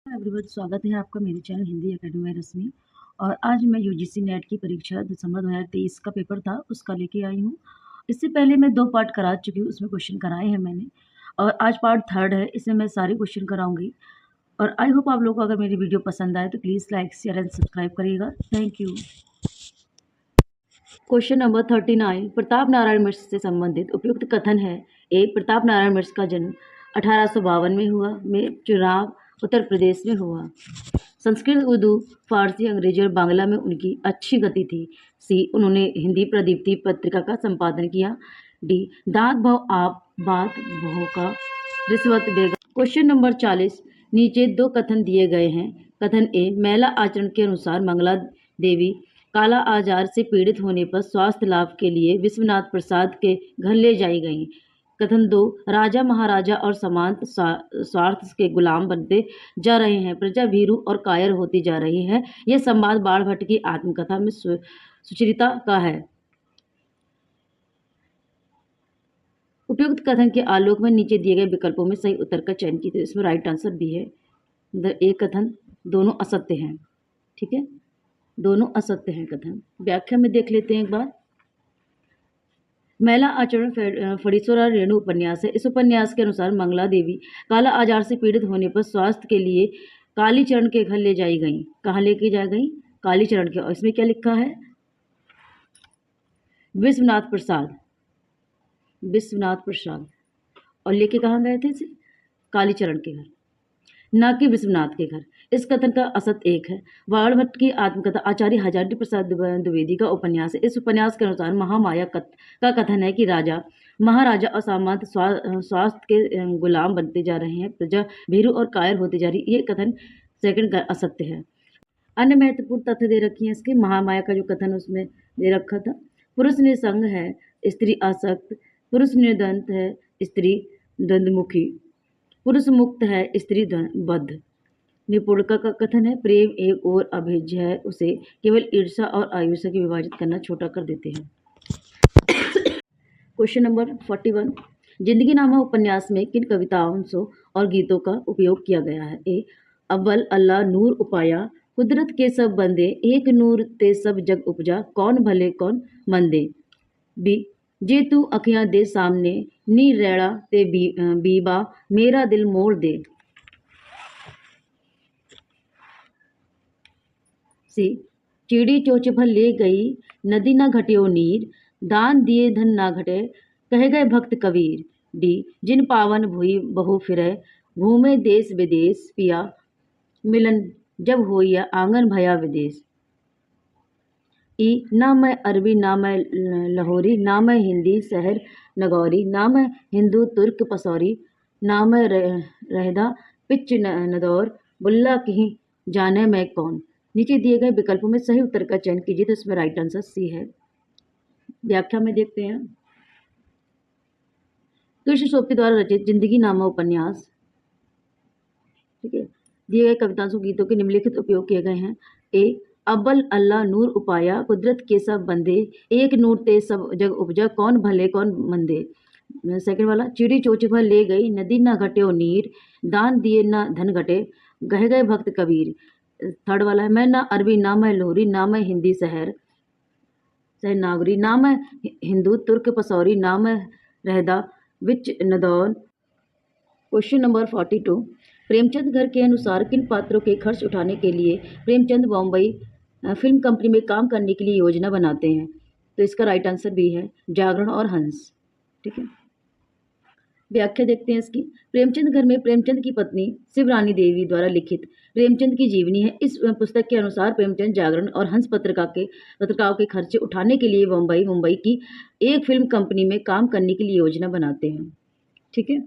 Everyone, स्वागत है आपका मेरे चैनल हिंदी एकेडमी में रश्मि। और आज मैं यूजीसी नेट की परीक्षा दिसंबर 2023 का पेपर था उसका लेके आई हूँ। इससे पहले मैं 2 पार्ट करा चुकी हूँ, उसमें क्वेश्चन कराए हैं मैंने। और आज पार्ट 3 है, इसमें मैं सारे क्वेश्चन कराऊंगी। और आई होप आप लोगों को अगर मेरी वीडियो पसंद आए तो please like share and subscribe करिएगा। Thank you. Question number 39 Pratap Narayan Mishra से संबंधित उपयुक्त कथन है। ए, प्रताप नारायण मिश्र का जन्म 1852 में हुआ। में चुनाव उत्तर प्रदेश में हुआ। संस्कृत, उर्दू, फारसी, अंग्रेजी और बांग्ला में उनकी अच्छी गति थी। सी, उन्होंने हिंदी प्रदीप्ति पत्रिका का संपादन किया। डी, दांत भाव आप बात भौ का रिश्वत बेगम। क्वेश्चन नंबर 40 नीचे 2 कथन दिए गए हैं। कथन ए, महिला आचरण के अनुसार मंगला देवी काला आजार से पीड़ित होने पर स्वास्थ्य लाभ के लिए विश्वनाथ प्रसाद के घर ले जाई गईं। कथन 2, राजा महाराजा और समांत स्वार्थ के गुलाम बनते जा रहे हैं, प्रजा भीरू और कायर होती जा रही है। यह संवाद बाण भट्ट की आत्मकथा में सुचरिता का है। उपयुक्त कथन के आलोक में नीचे दिए गए विकल्पों में सही उत्तर का चयन कीजिए। इसमें राइट आंसर बी है। एक कथन दोनों असत्य हैं। ठीक है, दोनों असत्य हैं कथन। व्याख्या में देख लेते हैं एक बार। महिला आचरण फणीश्वरा रेणु उपन्यास है। इस उपन्यास के अनुसार मंगला देवी काला आजार से पीड़ित होने पर स्वास्थ्य के लिए कालीचरण के घर ले जाई गई। कहाँ लेके जा गई? कालीचरण के। और इसमें क्या लिखा है? विश्वनाथ प्रसाद। विश्वनाथ प्रसाद। और लेके कहाँ गए थे इसे? कालीचरण के घर, न कि विश्वनाथ के घर। इस कथन का असत एक है। बाण भट्ट की आत्मकथा आचार्य हजारी प्रसाद द्विवेदी का उपन्यास है। इस उपन्यास के अनुसार महामाया का कथन है कि राजा महाराजा और सामंत स्वास्थ्य के गुलाम बनते जा रहे हैं, प्रजा भीरू और कायर होती जा रही है। ये कथन सेकंड का असत्य है। अन्य महत्वपूर्ण तथ्य दे रखी है इसके। महामाया का जो कथन उसमें दे रखा था, पुरुष निसंग है, स्त्री आसक्त, पुरुष निर्दंत है, स्त्री द्वंद्वमुखी, पुरुष मुक्त है, स्त्री बद्ध। निपुणिका का कथन है, प्रेम एक और अभेद्य है, उसे केवल ईर्ष्या और आयुष्य की विभाजित करना छोटा कर देते हैं। क्वेश्चन नंबर 41 जिंदगी नामा उपन्यास में किन कविताओं और गीतों का उपयोग किया गया है? ए, अव्वल अल्लाह नूर उपाया, कुदरत के सब बंदे, एक नूर ते सब जग उपजा, कौन भले कौन मंदे। बी, जे तू अखियां दे सामने, नी रैड़ा ते बीबा, मेरा दिल मोड़ दे। सी, चिड़ी चोच भर ले गई, नदी न घट्यो नीर, दान दिए धन ना घटे, कह गए भक्त कबीर। डी, जिन पावन भुई बहु फिरे, घूमे देश विदेश, पिया मिलन जब होइया आंगन भया विदेश। ई, ना मैं अरबी ना मैं लाहौरी, ना मैं हिंदी शहर नगौरी, ना मैं हिंदू तुर्क पसौरी, ना मैं रहदा पिच नदौर, बुल्ला कहीं जाने मैं कौन। नीचे दिए गए विकल्पों में सही उत्तर का चयन कीजिए। तो इसमें राइट आंसर सी है। व्याख्या में देखते हैं। कृष्ण सोपती द्वारा रचित जिंदगी नामा उपन्यास, ठीक है, दिए गए कविताओं गीतों के निम्नलिखित उपयोग किए गए हैं। ए, अव्वल अल्लाह नूर उपाया, कुदरत के सब बंदे, एक नूर ते सब जग उपजा, कौन भले कौन मंदे। सेकंड वाला, चिड़ी चोच भर ले गई, नदी ना घट्यो नीर, दान दिए ना धन घटे, कह गए भक्त कबीर। थर्ड वाला है, मैं ना अरबी ना मैं लोहरी, ना मैं हिंदी शहर नागरी, ना मैं हिंदू तुर्क पसौरी, ना मैं रहदा विच नदौन। क्वेश्चन नंबर 42 प्रेमचंद घर के अनुसार किन पात्रों के खर्च उठाने के लिए प्रेमचंद बॉम्बई फिल्म कंपनी में काम करने के लिए योजना बनाते हैं? तो इसका राइट आंसर भी है, जागरण और हंस। ठीक है, व्याख्या देखते हैं इसकी। प्रेमचंद घर में प्रेमचंद की पत्नी शिवरानी देवी द्वारा लिखित प्रेमचंद की जीवनी है। इस पुस्तक के अनुसार प्रेमचंद जागरण और हंस पत्रिकाओं के खर्चे उठाने के लिए मुंबई की एक फिल्म कंपनी में काम करने के लिए योजना बनाते हैं। ठीक है,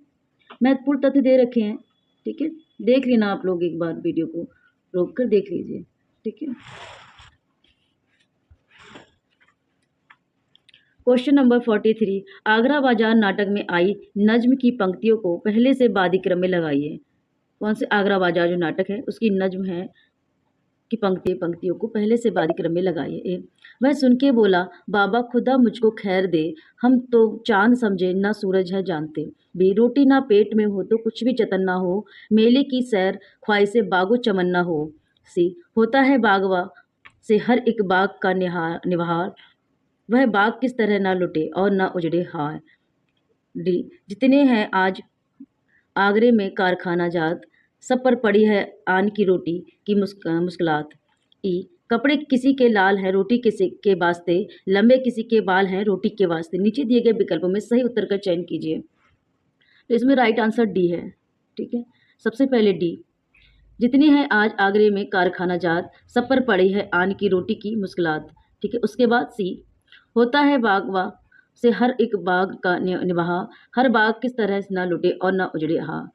महत्वपूर्ण तथ्य दे रखे हैं। ठीक है, देख लेना आप लोग, एक बार वीडियो को रोक कर देख लीजिए। ठीक है, क्वेश्चन नंबर 43 आगरा बाजार नाटक में आई नज्म की पंक्तियों को पहले से बादी क्रम में लगाइए। कौन से आगरा बाजार जो नाटक है उसकी नज्म है, की पंक्तियों को पहले से बाद क्रम में लगाइए। वह सुन के बोला, बाबा खुदा मुझको खैर दे, हम तो चांद समझे ना सूरज है जानते। बी, रोटी ना पेट में हो तो कुछ भी जतन ना हो, मेले की सैर ख्वाहिशे बागो चमन ना हो। सी, होता है बागवा से हर एक बाग का निहार, वह बाग किस तरह ना लुटे और ना उजड़े हाय। डी, जितने हैं आज आगरे में कारखाना जात, सब पर पड़ी है आन की रोटी की मुश्किलात। ई, कपड़े किसी के लाल हैं रोटी किसी के वास्ते, लंबे किसी के बाल हैं रोटी के वास्ते। नीचे दिए गए विकल्पों में सही उत्तर का चयन कीजिए। तो इसमें राइट आंसर डी है। ठीक है, सबसे पहले डी, जितनी है आज आगरे में कारखाना जात, सब पर पड़ी है आन की रोटी की मुश्किलात। ठीक है, उसके बाद सी, होता है बागवा से हर एक बाग का निवाह, हर बाग किस तरह से ना लुटे और ना उजड़े हा।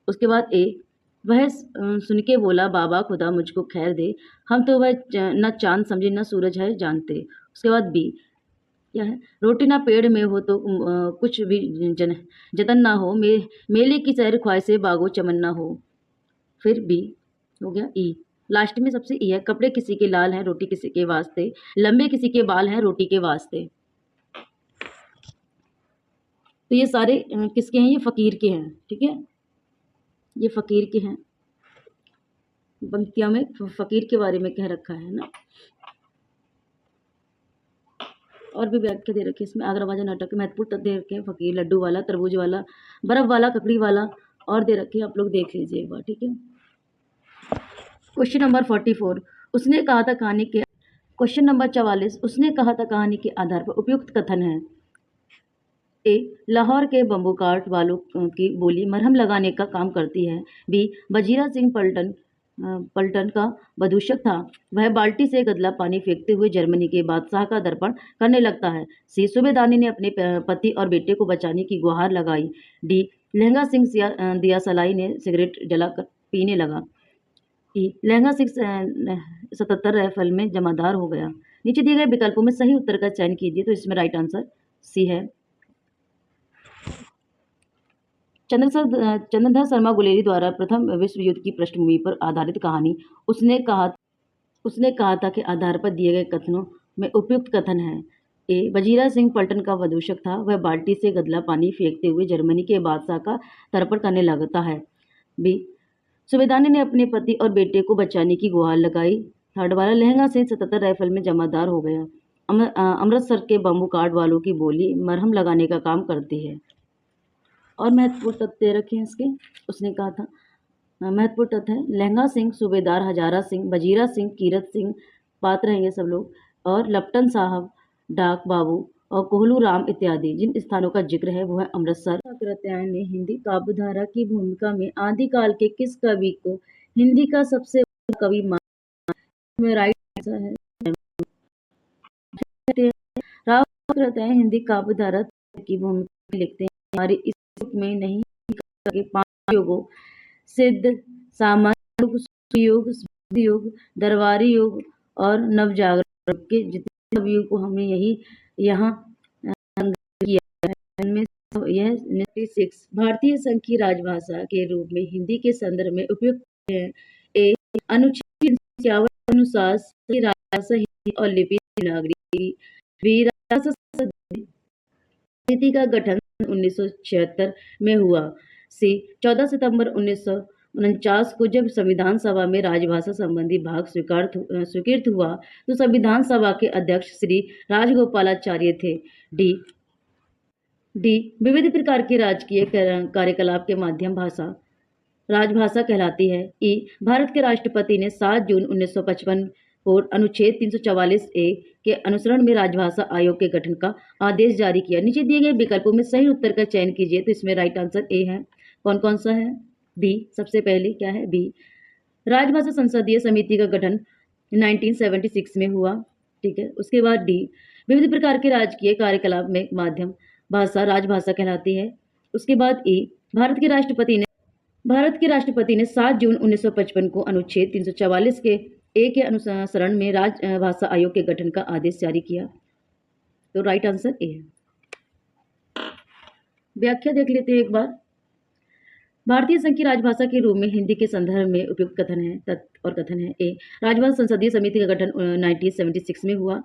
उसके बाद ए, वह सुन के बोला, बाबा खुदा मुझको खैर दे, हम तो वह न चांद समझे न सूरज है जानते। उसके बाद बी, क्या है, रोटी ना पेड़ में हो तो कुछ भी जतन ना हो, मेले की सैर ख्वाहिशे बागो चमन ना हो। फिर बी हो गया। ई, लास्ट में सबसे ई है, कपड़े किसी के लाल हैं रोटी किसी के वास्ते, लंबे किसी के बाल हैं रोटी के वास्ते। तो ये सारे किसके हैं, ये फ़कीर के हैं। ठीक है, ये फ़कीर के हैं, पंक्तियों में फ़कीर के बारे में कह रखा है ना। और भी व्याख्या दे रखी है इसमें, आगरा बाजा नाटक के महत्वपूर्ण तथ्य दे रखे हैं, फ़कीर, लड्डू वाला, तरबूज वाला, बर्फ़ वाला, ककड़ी वाला, और दे रखे हैं, आप लोग देख लीजिए एक बार। ठीक है, क्वेश्चन नंबर 44, उसने कहा था कहानी के क्वेश्चन नंबर 44, उसने कहा था कहानी के आधार पर उपयुक्त कथन है। ए, लाहौर के बम्बू काट वालों की बोली मरहम लगाने का काम करती है। बी, वजीरा सिंह पलटन का बदूशक था, वह बाल्टी से गदला पानी फेंकते हुए जर्मनी के बादशाह का दर्पण करने लगता है। सी, सूबेदानी ने अपने पति और बेटे को बचाने की गुहार लगाई। डी, लहंगा सिंह दिया सलाई ने सिगरेट जलाकर पीने लगा। ई, लहंगा सिंह 77 राइफल में जमादार हो गया। नीचे दिए गए विकल्पों में सही उत्तर का चयन कीजिए। तो इसमें राइट आंसर सी है। चंद्रधर शर्मा गुलेरी द्वारा प्रथम विश्व युद्ध की पृष्ठभूमि पर आधारित कहानी उसने कहा था के आधार पर दिए गए कथनों में उपयुक्त कथन है। ए, वजीरा सिंह पलटन का बदूशक था, वह बाल्टी से गदला पानी फेंकते हुए जर्मनी के बादशाह का तर्पण करने लगता है। बी, सूबेदानी ने अपने पति और बेटे को बचाने की गुहार लगाई। थर्ड वाला, लहंगा सिंह 77 राइफल में जमादार हो गया। अमृतसर के बम्बू काट वालों की बोली मरहम लगाने का काम करती है। और महत्वपूर्ण तथ्य दे रखे हैं इसके, उसने कहा था महत्वपूर्ण तथ्य है, लहंगा सिंह, सूबेदार हजारा सिंह, वजीरा सिंह, कीरत सिंह पात्र हैं ये सब लोग, और लपटन साहब, डाक बाबू और कोहलू राम इत्यादि। जिन स्थानों का जिक्र है वो है अमृतसर। कृत्यायन ने हिंदी काव्यधारा की भूमिका में आदिकाल के किस कवि को हिंदी का सबसे बड़ा कवि माना? राइट आंसर है राव कृत्यायन हिंदी काव्यधारा की भूमिका लिखते हैं, हमारे इस युग में नहीं के 5 युगों सिद्ध, सामान्य युग, सुयोग, बुद्धि युग, दरबारी युग और नवजागरण के जितने सब युग को हमने यहाँ किया है, इनमें यह 96 भारतीय संघ की राजभाषा के रूप में हिंदी के संदर्भ में उपयुक्त है। ए, अनुच्छेद 51 अनुसार सही राजभाषा हिंदी और लिपि देवनागरी। बी, समिति का गठन 1976 में हुआ। सी, 14 सितंबर 1949 को जब संविधान सभा में राजभाषा संबंधी भाग स्वीकृत हुआ तो संविधान सभा के अध्यक्ष श्री राजगोपालाचार्य थे। डी, विविध प्रकार के राजकीय कार्यकलाप के माध्यम भाषा राजभाषा कहलाती है। ई, भारत के राष्ट्रपति ने 7 जून 1955 को अनुच्छेद 344 ए के अनुसरण में राजभाषा आयोग के गठन का आदेश जारी किया। नीचे दिए गए विकल्पों में सही उत्तर का चयन कीजिए। तो इसमें राइट आंसर ए है। कौन कौन सा है? बी, सबसे पहले क्या है? बी, राजभाषा संसदीय समिति का गठन 1976 में हुआ। ठीक है, उसके बाद डी, विविध प्रकार के राजकीय कार्यकलाप में माध्यम भाषा राजभाषा कहलाती है। उसके बाद ई, भारत के राष्ट्रपति ने 7 जून 1955 को अनुच्छेद 344 के ए के अनुसरण में राजभाषा आयोग के गठन का आदेश जारी किया। तो राइट आंसर ए है। व्याख्या देख लेते हैं एक बार। भारतीय संघ की राजभाषा के रूप में हिंदी के संदर्भ में उपयुक्त कथन है कथन है। ए, राजभाषा संसदीय समिति का गठन 1976 में हुआ।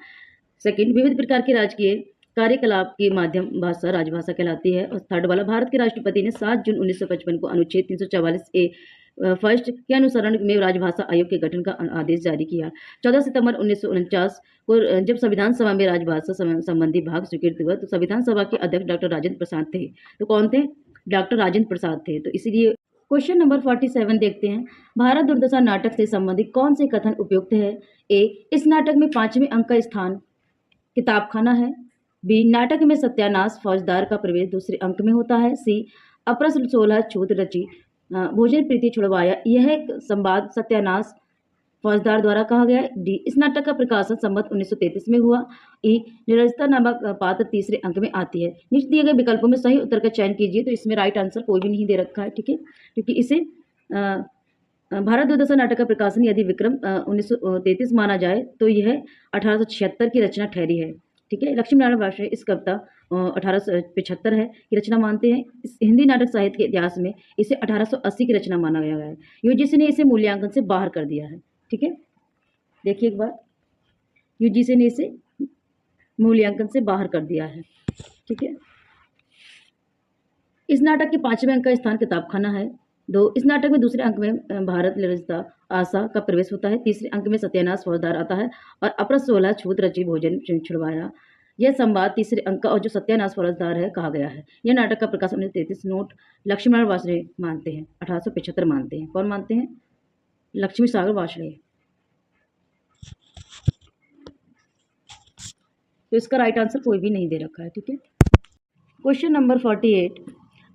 सेकंड, विविध प्रकार के राजकीय कार्यकलाप की माध्यम भाषा राजभाषा कहलाती है। और थर्ड वाला, भारत के राष्ट्रपति ने 7 जून 1955 को अनुच्छेद 344 ए फर्स्ट के अनुसरण में राजभाषा आयोग के गठन का आदेश जारी किया। 14 सितंबर 1949 को जब संविधान सभा में राजभाषा संबंधी भाग स्वीकृत हुआ तो संविधान सभा के अध्यक्ष डॉक्टर राजेंद्र प्रसाद थे। तो कौन थे? डॉक्टर राजेंद्र प्रसाद थे। तो इसीलिए क्वेश्चन नंबर 47 देखते हैं। भारत दुर्दशा नाटक से संबंधित कौन से कथन उपयुक्त है? ए, इस नाटक में 5वें अंक का स्थान किताबखाना है। बी, नाटक में सत्यानाश फौजदार का प्रवेश दूसरे अंक में होता है। सी, अप्रश्न 16 छूत रची भोजन प्रीति छुड़वाया, यह एक संवाद सत्यानाश फौजदार द्वारा कहा गया है। डी, इस नाटक का प्रकाशन संवत 1933 में हुआ। ई, निरजता नामक पात्र तीसरे अंक में आती है। नीचे दिए गए विकल्पों में सही उत्तर का चयन कीजिए। तो इसमें राइट आंसर कोई भी नहीं दे रखा है, ठीक है, क्योंकि इसे भारत दुर्दशा नाटक का प्रकाशन यदि विक्रम 1933 माना जाए तो यह 1876 की रचना ठहरी है, ठीक है। लक्ष्मी नारायण वार्ष्णेय इस कविता 1875 है की रचना मानते हैं। इस हिंदी नाटक साहित्य के इतिहास में इसे 1880 की रचना माना गया है। यूजीसी ने इसे मूल्यांकन से बाहर कर दिया है, ठीक है। देखिए एक बार, यूजीसी ने इसे मूल्यांकन से बाहर कर दिया है, ठीक है। इस नाटक के 5वें अंक का स्थान किताबखाना है। 2, इस नाटक में दूसरे अंक में भारत निरजता आशा का प्रवेश होता है। तीसरे अंक में सत्यानाश फौजदार आता है और अप्रश्न 16 छूत रची भोजन छुड़वाया, यह संवाद तीसरे अंक का और जो सत्यानाश फौजदार है कहा गया है। यह नाटक का प्रकाशन 1933 नोट लक्ष्मी नारायण वार्ष्णेय मानते हैं, 1875 मानते हैं। कौन मानते हैं? लक्ष्मी सागर वार्ष्णेय। तो इसका राइट आंसर कोई भी नहीं दे रखा है, ठीक है। क्वेश्चन नंबर 48,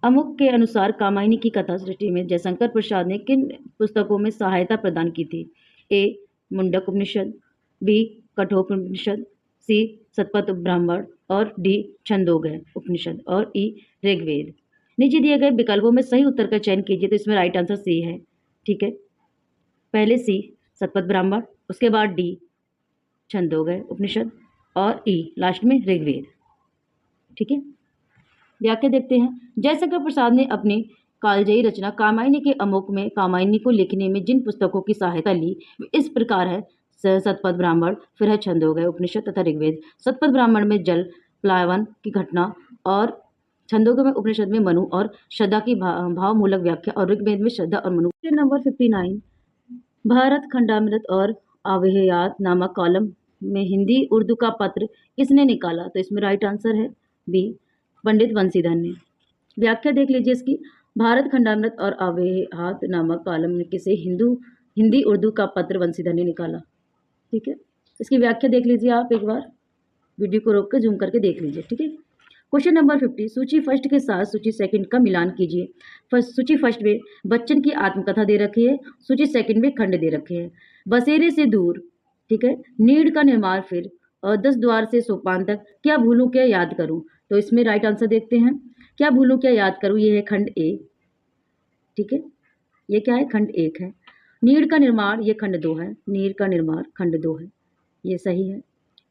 अमुक के अनुसार कामायनी की कथा सृष्टि में जयशंकर प्रसाद ने किन पुस्तकों में सहायता प्रदान की थी? ए, मुंडक उपनिषद, बी, कठोपनिषद, सी, शतपथ ब्राह्मण और डी, छंदोग्य उपनिषद और ई, ऋग्वेद। नीचे दिए गए विकल्पों में सही उत्तर का चयन कीजिए। तो इसमें राइट आंसर सी है, ठीक है। पहले सी शतपथ ब्राह्मण, उसके बाद डी छंदोग्य उपनिषद और ई लास्ट में ऋग्वेद, ठीक है। व्याख्या देखते हैं। जयशंकर प्रसाद ने अपनी कालजयी रचना कामायनी के अमुक में कामायनी को लिखने में जिन पुस्तकों की सहायता ली इस प्रकार है। शतपथ ब्राह्मण, फिर है छंदोग्य उपनिषद तथा ऋग्वेद। शतपथ ब्राह्मण में जल प्लावन की घटना और छंदोग्य में उपनिषद में मनु और श्रद्धा की भावमूलक व्याख्या और ऋग्वेद में श्रद्धा और मनु। नंबर 59, भारत खंडामृत और आवेहयात नामक कॉलम में हिंदी उर्दू का पत्र किसने निकाला? तो इसमें राइट आंसर है बी, पंडित बंसीधर ने। व्याख्या देख लीजिए इसकी। भारत खंडामृत और आवेहात नामक कॉलम में किसे हिंदी उर्दू का पत्र बंसीधर ने निकाला, ठीक है। इसकी व्याख्या देख लीजिए आप एक बार, वीडियो को रोक कर जूम करके देख लीजिए, ठीक है। क्वेश्चन नंबर 50, सूची फर्स्ट के साथ सूची सेकंड का मिलान कीजिए। सूची फर्स्ट में बच्चन की आत्मकथा दे रखी है, सूची सेकंड में खंड दे रखे हैं। बसेरे से दूर, ठीक है, नीड़ का निर्माण, फिर और 10 द्वार से सोपान तक, क्या भूलूं क्या याद करूं। तो इसमें राइट आंसर देखते हैं। क्या भूलूं क्या याद करूं, ये है खंड ए, ठीक है। ये क्या है? खंड 1 है। नीड़ का निर्माण, ये खंड 2 है। नीड़ का निर्माण खंड 2 है, ये सही है,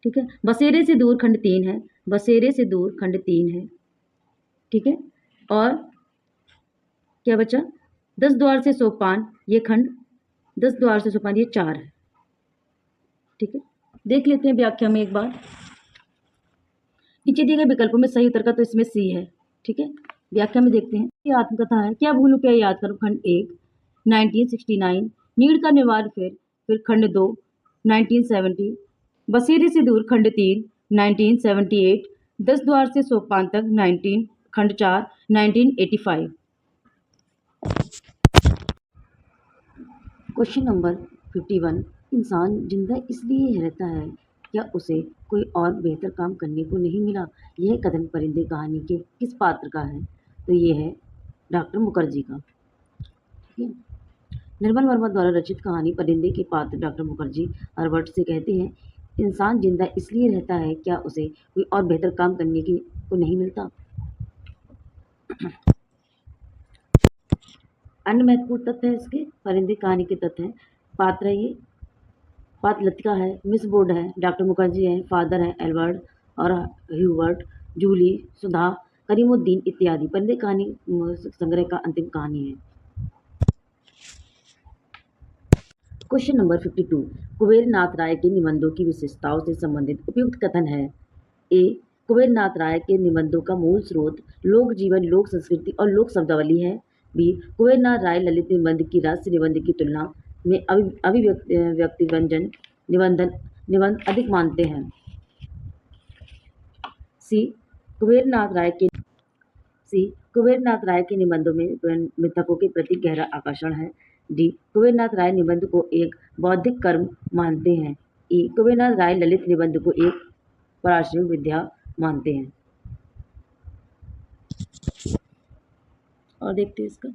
ठीक है। बसेरे से दूर खंड 3 है। बसेरे से दूर खंड 3 है, ठीक है। और क्या बचा? 10 द्वार से सोपान, ये खंड 10 द्वार से सोपान, ये 4 है, ठीक है। देख लेते हैं व्याख्या में एक बार। नीचे दिए गए विकल्पों में सही उत्तर का तो इसमें सी है, ठीक है। व्याख्या में देखते हैं। ये आत्मकथा है। क्या भूलूं क्या याद करूं, खंड 1 1969। नीड़ का निर्माण, फिर खंड 2 1970। बसेरे से दूर खंड 3 1978। 10 द्वार से सोपान तक 19, खंड 4 1985। क्वेश्चन नंबर 51, इंसान जिंदा इसलिए रहता है क्या उसे कोई और बेहतर काम करने को नहीं मिला? यह कथन परिंदे कहानी के किस पात्र का है? तो ये है डॉक्टर मुखर्जी का, ठीक है। निर्मल वर्मा द्वारा रचित कहानी परिंदे के पात्र डॉक्टर मुखर्जी हर्बर्ट से कहते हैं, इंसान जिंदा इसलिए रहता है क्या उसे कोई और बेहतर काम करने को नहीं मिलता? अन्य महत्वपूर्ण तथ्य है इसके परिंदे कहानी के तथ्य हैं। पात्र है ये, पात्र लतिका है, मिस बोर्ड है, डॉक्टर मुखर्जी है, फादर है एल्बर्ट और ह्यूबर्ट, जूली, सुधा, करीमुद्दीन इत्यादि परिंदे कहानी संग्रह का अंतिम कहानी है। क्वेश्चन नंबर 52, कुबेर नाथ राय के निबंधों की विशेषताओं से संबंधित उपयुक्त कथन है। ए, कुबेर नाथ राय के निबंधों का मूल स्रोत लोक जीवन, लोक संस्कृति और लोक शब्दावली है। बी, कुबेर नाथ राय ललित निबंध की रहस्य निबंध की तुलना में अभिव्यक्ति व्यंजन निबंध अधिक मानते हैं। सी, कुबेर नाथ राय के निबंधों में मृतकों के प्रति गहरा आकर्षण है। डी, कुबेर नाथ राय निबंध को एक बौद्धिक कर्म मानते हैं। ई, कुबेर नाथ राय ललित निबंध को एक पारस्परिक विद्या मानते हैं। और देखते हैं इसका।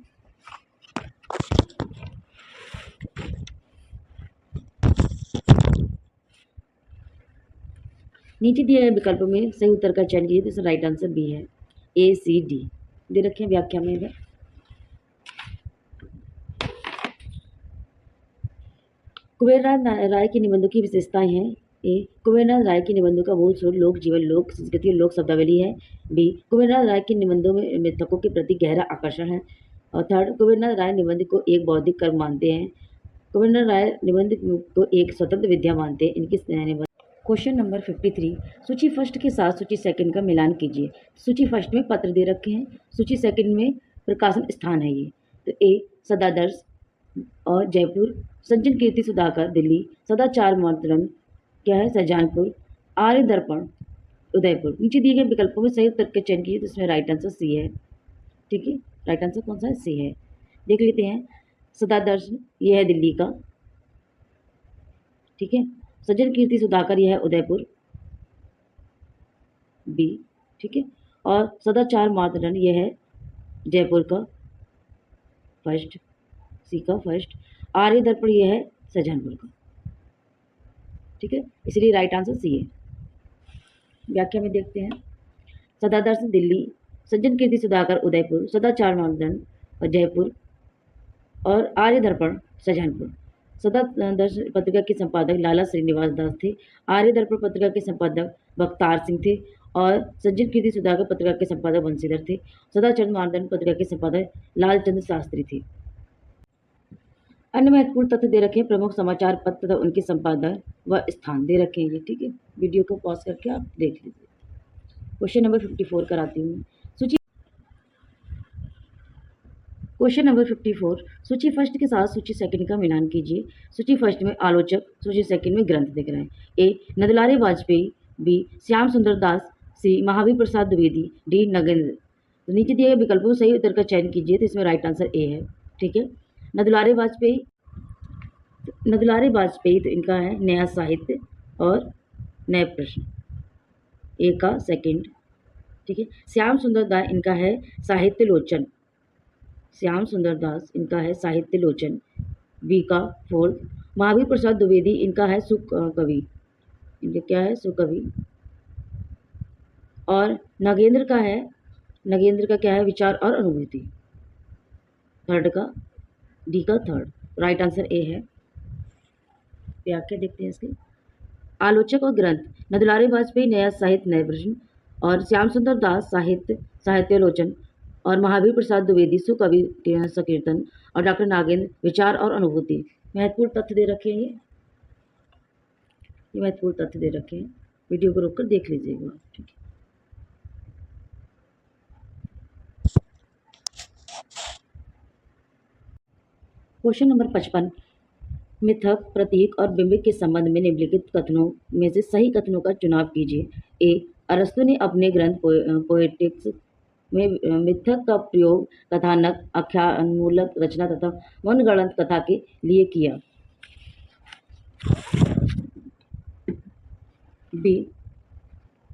नीचे दिए गए विकल्पों में सही उत्तर का चयन कीजिए, तो राइट आंसर बी है। ए, सी, डी दे रखे हैं व्याख्या में इधर। कुबेरनाथ राय के निबंधों की विशेषताएं हैं। ए, कुबेरनाथ राय के निबंधों का मूल स्रोत लोक जीवन, लोक संस्कृति और लोक शब्दावली है। बी, कुबेरनाथ राय के निबंधों में मृतकों के प्रति गहरा आकर्षण है। और थर्ड, कुबेरनाथ राय निबंध को एक बौद्धिक कर्म मानते हैं। कुबेरनाथ राय निबंध को एक स्वतंत्र विद्या मानते हैं। इनकी क्वेश्चन नंबर 53, सूची फर्स्ट के साथ सूची सेकंड का मिलान कीजिए। सूची फर्स्ट में पत्र दे रखे हैं, सूची सेकंड में प्रकाशन स्थान है ये। तो ए, सदादर्श और जयपुर, सज्जन कीर्ति सुधाकर दिल्ली, सदाचार मॉडर्न क्या है शाहजहांपुर, आर्य दर्पण उदयपुर। नीचे दिए गए विकल्पों में सही उत्तर का चयन कीजिए, तो इसमें राइट आंसर सी है। ठीक है, राइट आंसर कौन सा है? सी है। देख लेते हैं। सदादर्श ये है दिल्ली का, ठीक है। सज्जन कीर्ति सुधाकर यह है उदयपुर, बी, ठीक है। और सदाचार मातरण यह है जयपुर का, फर्स्ट, सी का फर्स्ट। आर्य दर्पण यह है शाहजहांपुर का, ठीक है। इसलिए राइट आंसर सी है। व्याख्या में देखते हैं। सदादर्श दिल्ली, सज्जन कीर्ति सुधाकर उदयपुर, सदाचार मातरण और जयपुर, और आर्य दर्पण शाहजहांपुर। सदादर्श पत्रिका के संपादक लाला श्रीनिवास दास थे। आर्य दर्पण पत्रिका के संपादक बख्तार सिंह थे और सज्जन कीर्ति सुधाकर पत्रिका के संपादक बंशीधर थे। सदाचार मानदंड पत्रिका के संपादक लालचंद्र शास्त्री थे। अन्य महत्वपूर्ण तथ्य दे रखे हैं, प्रमुख समाचार पत्र तथा उनके संपादक व स्थान दे रखे हैं ये, ठीक है। वीडियो को पॉज करके आप देख लीजिए। क्वेश्चन नंबर 54 कराती हूँ। क्वेश्चन नंबर 54, सूची फर्स्ट के साथ सूची सेकंड का मिलान कीजिए। सूची फर्स्ट में आलोचक, सूची सेकंड में ग्रंथ दिख रहे हैं। ए, नंदलाल वाजपेयी, बी, श्याम सुंदर दास, सी, महावीर प्रसाद द्विवेदी, डी, नगेंद्र। तो नीचे दिए गए विकल्पों में सही उत्तर का चयन कीजिए, तो इसमें राइट आंसर ए है, ठीक है। नंदलाल वाजपेयी तो इनका है नया साहित्य और नए प्रश्न, ए का सेकंड, ठीक है। श्याम सुंदर दास इनका है साहित्य लोचन, श्याम सुंदर दास इनका है साहित्य लोचन, बी का फोर्थ। महावीर प्रसाद द्विवेदी इनका है सुकवि, इनका क्या है? सुकवि। और नगेंद्र का क्या है? विचार और अनुभूति, थर्ड का, डी का थर्ड। राइट आंसर ए है। व्याख्या देखते हैं इसकी। आलोचक और ग्रंथ, नंदलाल वाजपेयी नया साहित्य नए प्रश्न, और श्याम सुंदर दास साहित्यालोचन, और महावीर प्रसाद द्विवेदी सुकवि संकीर्तन, और डॉक्टर नागेंद्र विचार और अनुभूति। महत्वपूर्ण तथ्य दे रखे हैं ये महत्वपूर्ण तथ्य दे रखे हैं। वीडियो को रोककर देख लीजिएगा, ठीक है। क्वेश्चन नंबर 55, मिथक, प्रतीक और बिंबिक के संबंध में निम्नलिखित कथनों में से सही कथनों का चुनाव कीजिए। ए, अरस्तु ने अपने ग्रंथ पोएटिक्स में मिथक का प्रयोग कथानक, आख्यानमूलक रचना तथा मनगढ़ंत कथा के लिए किया। बी,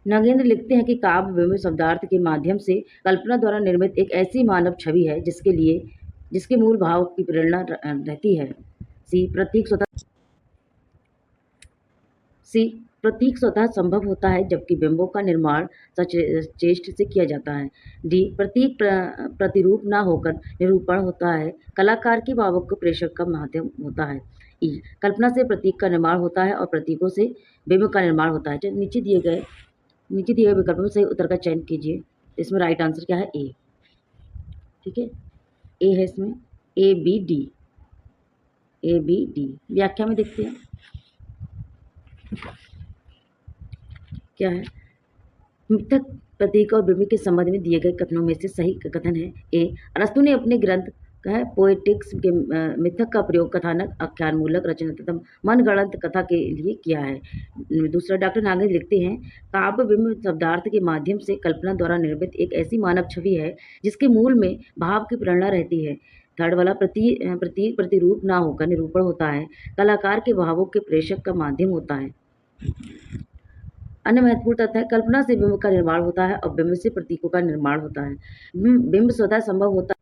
नगेंद्र लिखते हैं कि काव्य बिंब शब्दार्थ के माध्यम से कल्पना द्वारा निर्मित एक ऐसी मानव छवि है जिसके मूल भाव की प्रेरणा रहती है। सी, प्रतीक स्वतः संभव होता है जबकि बिंबों का निर्माण सचेष्ट से किया जाता है। डी, प्रतीक प्रतिरूप न होकर निरूपण होता है, कलाकार की भावुक को प्रेषक का माध्यम होता है। ई, कल्पना से प्रतीक का निर्माण होता है और प्रतीकों से बिंब का निर्माण होता है। नीचे दिए गए विकल्पों में सही उत्तर का चयन कीजिए, इसमें राइट आंसर क्या है? ए। ठीक है, ए है इसमें, A B D, A B D. व्याख्या में देखते हैं क्या है। मिथक, प्रतीक और बिंब के संबंध में दिए गए कथनों में से सही कथन है ए। अरस्तु ने अपने ग्रंथ कहा पोएटिक्स के मिथक का प्रयोग कथानक, आख्यान मूलक रचना तथा मनगढ़ंत कथा के लिए किया है। दूसरा, डॉक्टर नागेंद्र लिखते हैं काव्य बिंब शब्दार्थ के माध्यम से कल्पना द्वारा निर्मित एक ऐसी मानव छवि है जिसके मूल में भाव की प्रेरणा रहती है। थर्ड वाला, प्रतीक प्रतिरूप ना होकर निरूपण होता है, कलाकार के भावों के प्रेषक का माध्यम होता है। अन्य महत्वपूर्ण तथ्य है कल्पना से बिंब का निर्माण होता है और बिंब से प्रतीकों का निर्माण होता है। बिंब स्वतः संभव होता है।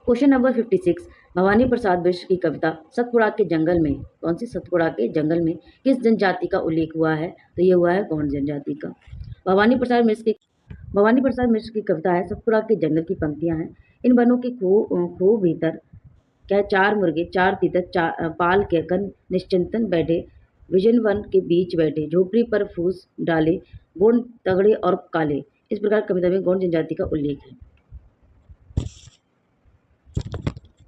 क्वेश्चन नंबर 56, भवानी प्रसाद मिश्र की कविता सतपुड़ा के जंगल में, कौन सी? सतपुड़ा के जंगल में किस जनजाति का उल्लेख हुआ है? तो ये हुआ है गौंड जनजाति का। भवानी प्रसाद मिश्र की कविता है सतपुड़ा के जंगल की पंक्तियां हैं। इन वनों के खो भीतर क्या 4 मुर्गे 4 तीतर पाल के कन निश्चिंतन बैठे, विजन वन के बीच बैठे, झोपड़ी पर फूस डाले, गोंड तगड़े और काले। इस प्रकार कविता में गौंड जनजाति का उल्लेख है।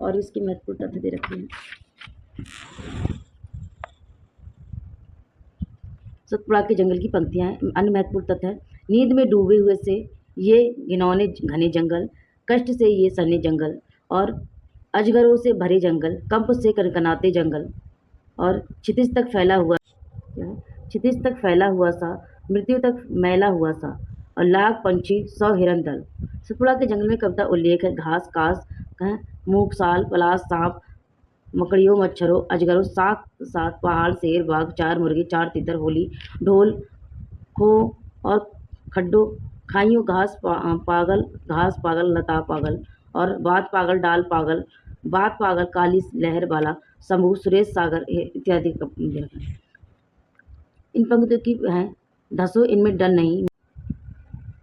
और इसकी महत्वपूर्ण तथ्य दे रखे हैं। सतपुड़ा के जंगल की पंक्तियां हैं। अन्य महत्वपूर्ण तथ्य है नींद में डूबे हुए से ये घिनौने घने जंगल, कष्ट से ये सने जंगल, और अजगरों से भरे जंगल, कंप से कनकनाते जंगल, और क्षितिज तक फैला हुआ सा, मृत्यु तक मैला हुआ सा, और लाख पंछी 100 हिरन दल। सतपुड़ा के जंगल में कविता उल्लेख है घास कास, मूंग साल, पलाश, सांप, मकड़ियों, मच्छरों, अजगरों, सात पहाड़, शेर, बाघ, 4 मुर्गे, 4 तीतर, होली, ढोल, खो और खड्डों, खाइयों, घास पागल, लता पागल, और बात पागल, डाल पागल, बात पागल, काली लहर वाला, शंभू, सुरेश सागर इत्यादि। इन पंक्तियों की है धसो इनमें डर नहीं।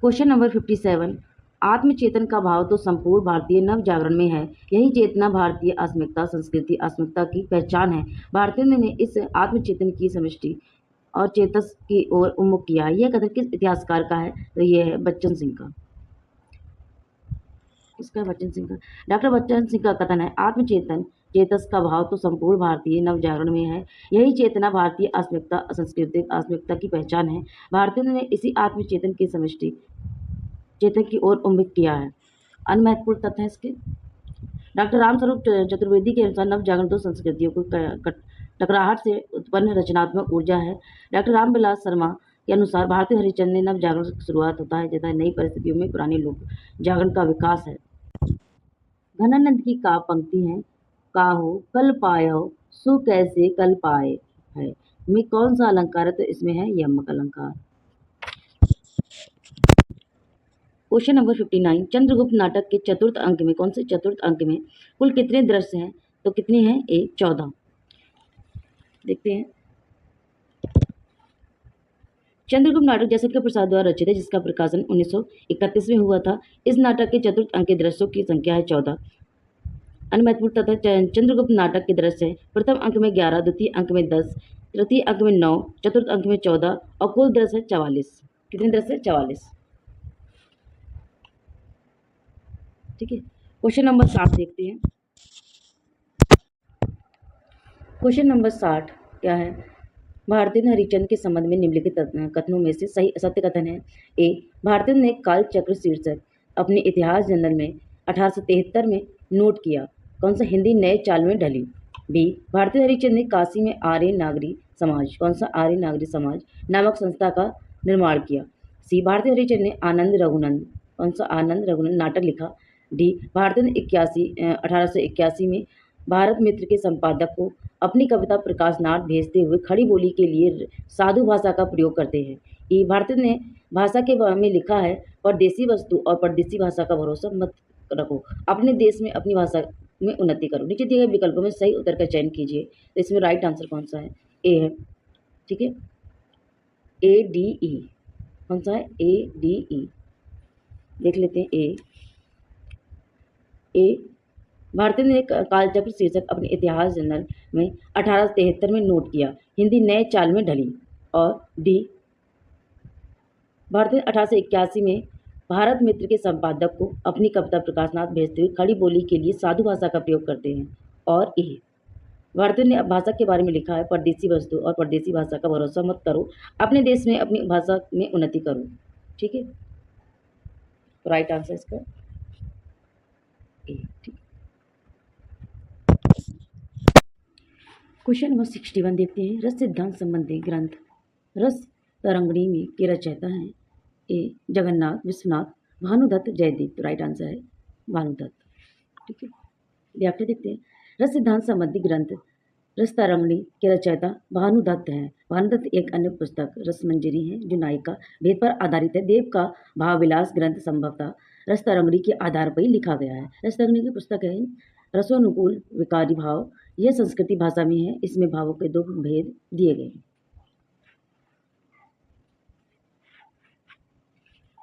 क्वेश्चन नंबर 57, आत्मचेतन का भाव तो संपूर्ण भारतीय नव जागरण में है। यही चेतना भारतीय अस्मिता की पहचान है। भारतीयों ने इस आत्मचेतन की समष्टि और चेतस की ओर उन्मुख किया। यह कथन किस इतिहासकार का है? तो यह है बच्चन सिंह का। इसका बच्चन सिंह का। डॉक्टर बच्चन सिंह का कथन है आत्मचेतन चेतस का भाव तो संपूर्ण भारतीय नवजागरण में है। यही चेतना भारतीय सांस्कृतिक अस्मिता की पहचान है। भारतीयों ने इसी आत्मचेतन की समष्टि चेतन की ओर उन्मुख किया है। अन्य महत्वपूर्ण तथ्य है इसके। डॉक्टर रामस्वरूप चतुर्वेदी के अनुसार नवजागरण दो संस्कृतियों को टकराहट से उत्पन्न रचनात्मक ऊर्जा है। डॉक्टर रामविलास शर्मा के अनुसार भारतीय हरिचंद ने नवजागरण की शुरुआत होता है तथा नई परिस्थितियों में पुराने लोक जागरण का विकास है। घनानंद की का पंक्ति है काहो कल पायो सु कैसे कल पाए है में कौन सा अलंकार है? तो इसमें है यमक अलंकार। क्वेश्चन नंबर 59, चंद्रगुप्त नाटक के चतुर्थ अंक में, कौन से चतुर्थ अंक में कुल कितने दृश्य हैं? तो कितने हैं? 14। देखते हैं। चंद्रगुप्त नाटक जयशंकर प्रसाद द्वारा रचित है जिसका प्रकाशन 1931 में हुआ था। इस नाटक के चतुर्थ अंक के दृश्यों की संख्या है 14। अन्य महत्वपूर्ण तथ्य चंद्रगुप्त नाटक के दृश्य है प्रथम अंक में 11, द्वितीय अंक में 10, तृतीय अंक में 9, चतुर्थ अंक में 14 और कुल दृश्य 44। कितने दृश्य? 44। ठीक है। क्वेश्चन नंबर 60 देखते हैं। क्वेश्चन नंबर 60 क्या है? भारतीय हरिचंद के संबंध में निम्नलिखित कथनों में से सही सत्य कथन है। ए, भारतीय ने कालचक्र शीर्षक अपने इतिहास जर्नल में 1873 में नोट किया। कौन सा? हिंदी नए चाल में ढली। बी, भारतीय हरिचंद ने काशी में आर्य नागरी समाज, कौन सा? आर्य नागरी समाज नामक संस्था का निर्माण किया। सी, भारतीय हरिचंद ने आनंद रघुनंद, कौन सा? आनंद रघुनंद नाटक लिखा। डी, भारतीय ने 1881 में भारत मित्र के संपादक को अपनी कविता प्रकाशनार्थ भेजते हुए खड़ी बोली के लिए साधु भाषा का प्रयोग करते हैं। ई, भारतीय ने भाषा के बारे में लिखा है परदेसी वस्तु और परदेसी भाषा का भरोसा मत रखो, अपने देश में अपनी भाषा में उन्नति करो। नीचे दिए गए विकल्पों में सही उत्तर का चयन कीजिए। तो इसमें राइट आंसर कौन सा है? ए है। ठीक है, ADE। कौन सा है? ADE। देख लेते हैं। ए, भारतीय ने कालचक्र शीर्षक अपने इतिहास जर्नल में 1873 में नोट किया, हिंदी नए चाल में ढली। और डी, भारतीय 1881 में भारत मित्र के संपादक को अपनी कविता प्रकाशनाथ भेजते हुए खड़ी बोली के लिए साधु भाषा का प्रयोग करते हैं। और ए, भारतीय ने भाषा के बारे में लिखा है, परदेसी वस्तु और परदेसी भाषा का भरोसा मत करो, अपने देश में अपनी भाषा में उन्नति करो। ठीक है, तो राइट आंसर इसका ए। ठीक, क्वेश्चन नंबर 61 देखते हैं। रस सिद्धांत संबंधी ग्रंथ रस तरंगिणी में के रचयिता हैं ए जगन्नाथ, विश्वनाथ, भानुदत्त, जयदीप। तो राइट आंसर है भानुदत्त। ठीक है, व्याख्या देखते हैं। रस सिद्धांत संबंधी ग्रंथ रस तरंगिणी के रचयिता भानुदत्त हैं। भानुदत्त एक अन्य पुस्तक रसमंजरी है जो नायिका भेद पर आधारित है। देव का भावविलास ग्रंथ संभवतः रस तरंगिणी के आधार पर ही लिखा गया है। रस तरंगिणी की पुस्तक है रसोनुकूल विकारी भाव। यह संस्कृति भाषा में है। इसमें भावों के दो भेद दिए गए हैं।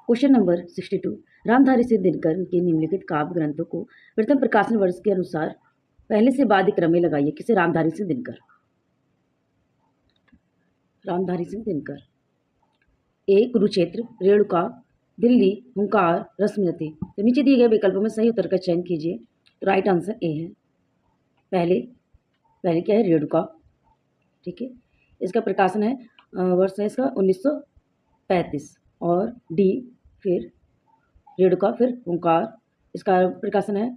क्वेश्चन नंबर 62 रामधारी सिंह दिनकर के निम्नलिखित काव्य ग्रंथों को प्रथम प्रकाशन वर्ष के अनुसार पहले से बाद क्रम में लगाइए। किसे? रामधारी सिंह दिनकर। रामधारी सिंह दिनकर ए कुरुक्षेत्र, रेणुका, दिल्ली, हुंकार, रश्मिरथी। तो नीचे दिए गए विकल्पों में सही उत्तर का चयन कीजिए। तो राइट आंसर ए है। पहले क्या है? रेणुका। ठीक है, इसका प्रकाशन है वर्ष है इसका 1935 और डी फिर रेणुका फिर हुंकार, इसका प्रकाशन है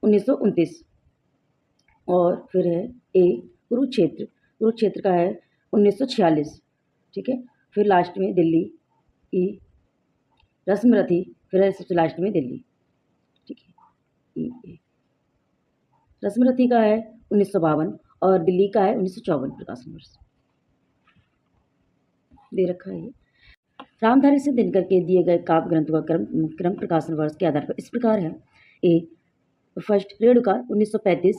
1929 और फिर है ए कुरुक्षेत्र का है 1946। ठीक है, फिर लास्ट में दिल्ली, ई रश्मिरथी, फिर है सबसे लास्ट में दिल्ली। ठीक है, ई रश्मिरथी का है 1952 और दिल्ली का है 1954 प्रकाशन वर्ष दे रखा है। रामधारी सिंह दिनकर के दिए गए काव्य ग्रंथों का क्रम प्रकाशन वर्ष के आधार पर इस प्रकार है। ए फर्स्ट रेणुका 1935,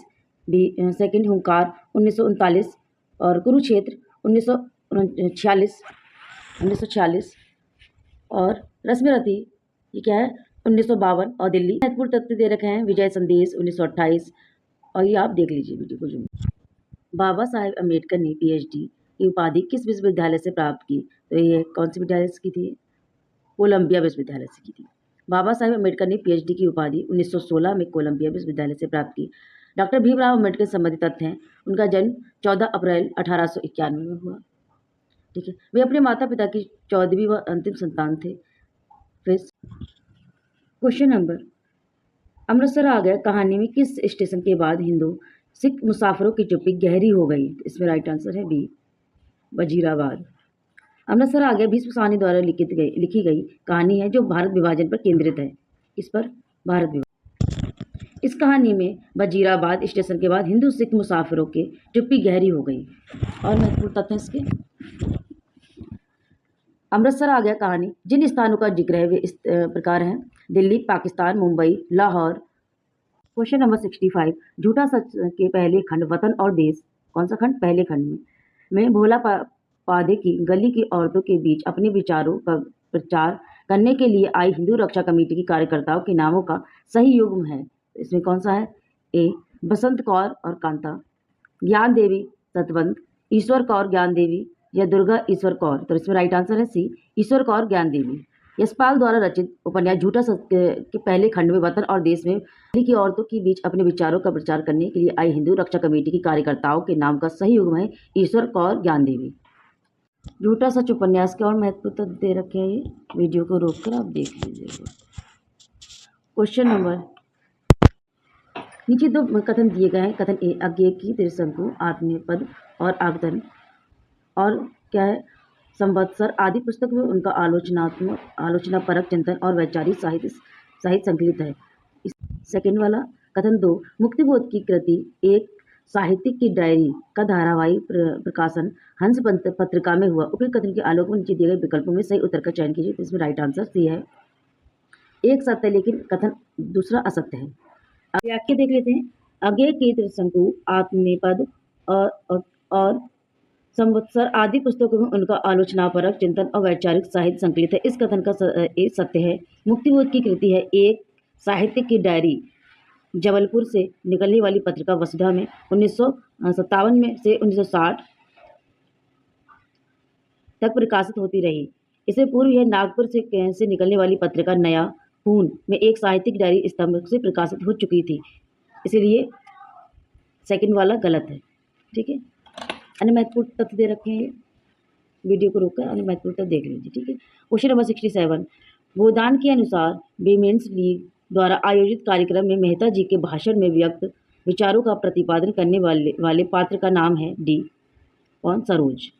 बी सेकंड हुंकार 1939 और कुरुक्षेत्र 1946 और रश्मिरथी ये क्या है 1952 और दिल्ली। महत्वपूर्ण तथ्य दे रखे हैं। विजय संदेश 1928 और ये आप देख लीजिए वीडियो को। जो बाबा साहेब अम्बेडकर ने PhD की उपाधि किस विश्वविद्यालय से प्राप्त की? तो ये कौन सी विद्यालय से की थी? कोलंबिया विश्वविद्यालय से की थी। बाबा साहेब अम्बेडकर ने PhD की उपाधि 1916 में कोलंबिया विश्वविद्यालय से प्राप्त की। डॉक्टर भीमराव अम्बेडकर संबंधित तथ्य हैं। उनका जन्म 14 अप्रैल 1891 में हुआ। ठीक है, वे अपने माता पिता की 14वीं व अंतिम संतान थे। फिर क्वेश्चन नंबर अमृतसर आ गया कहानी में किस स्टेशन के बाद हिंदू सिख मुसाफिरों की चुप्पी गहरी हो गई? इसमें राइट आंसर है बी वजीराबाद। अमृतसर आ गया भीष्म साहनी द्वारा लिखी गई कहानी है जो भारत विभाजन पर केंद्रित है। इस पर भारत विभाजन। इस कहानी में वजीराबाद स्टेशन के बाद हिंदू सिख मुसाफिरों की चुप्पी गहरी हो गई। और महत्वपूर्ण तथ्य इसके अमृतसर आ गया कहानी जिन स्थानों का जिक्र है वे इस प्रकार हैं। दिल्ली, पाकिस्तान, मुंबई, लाहौर। क्वेश्चन नंबर 65 झूठा सच के पहले खंड वतन और देश। कौन सा खंड? पहले खंड में भोला पादे की गली की औरतों के बीच अपने विचारों का प्रचार करने के लिए आई हिंदू रक्षा कमेटी की कार्यकर्ताओं के नामों का सही युग्म है। इसमें कौन सा है? ए बसंत कौर और कांता, ज्ञान देवी सतवंत, ईश्वर कौर ज्ञान देवी या दुर्गा ईश्वर कौर। तो इसमें राइट आंसर है सी ईश्वर कौर ज्ञान देवी। यशपाल द्वारा रचित उपन्यास झूठा सच के पहले खंड में वतन और देश में की औरतों के बीच अपने विचारों का प्रचार करने के लिए आई हिंदू रक्षा कमेटी की कार्यकर्ताओं के नाम का सही युग्म है ईश्वर कौर ज्ञान देवी। झूठा सच उपन्यास के और महत्वपूर्ण दे रखे हैं। ये वीडियो को रोककर आप देख लीजिएगा। क्वेश्चन नंबर नीचे दो कथन दिए गए हैं। कथन ए अज्ञेय की त्रिशंकु आत्मनेपद और आगतन और क्या है संवत्सर आदि पुस्तक में उनका आलोचनापरक चिंतन और वैचारिक साहित्य संकलित है। सेकंड वाला कथन दो मुक्तिबोध की कृति एक साहित्यिक की डायरी का धारावाहिक प्रकाशन हंस पत्रिका में हुआ। उपयुक्त कथन के आलोक में नीचे दिए गए विकल्पों में सही उत्तर का चयन कीजिए। तो इसमें राइट आंसर सी है। एक सत्य लेकिन कथन दूसरा असत्य है। अब व्याख्या देख लेते हैं। अज्ञेय की त्रिशंकु आत्मनेपद और संवत्सर आदि पुस्तकों में उनका आलोचनापरक चिंतन और वैचारिक साहित्य संकलित है। इस कथन का सत्य है। मुक्तिबोध की कृति है एक साहित्यिक की डायरी जबलपुर से निकलने वाली पत्रिका वसुधा में 1957 में से 1960 तक प्रकाशित होती रही। इससे पूर्व यह नागपुर से निकलने वाली पत्रिका नया खून में एक साहित्यिक डायरी स्तंभ से प्रकाशित हो चुकी थी, इसलिए सेकंड वाला गलत है। ठीक है, अन्य महत्वपूर्ण तथ्य दे रखे हैं, वीडियो को रोककर अन्य महत्वपूर्ण तथ्य देख लीजिए। ठीक है, क्वेश्चन नंबर 67, गोदान के अनुसार विमेंस लीग द्वारा आयोजित कार्यक्रम में मेहता जी के भाषण में व्यक्त विचारों का प्रतिपादन करने वाले पात्र का नाम है डी। कौन? सरोज।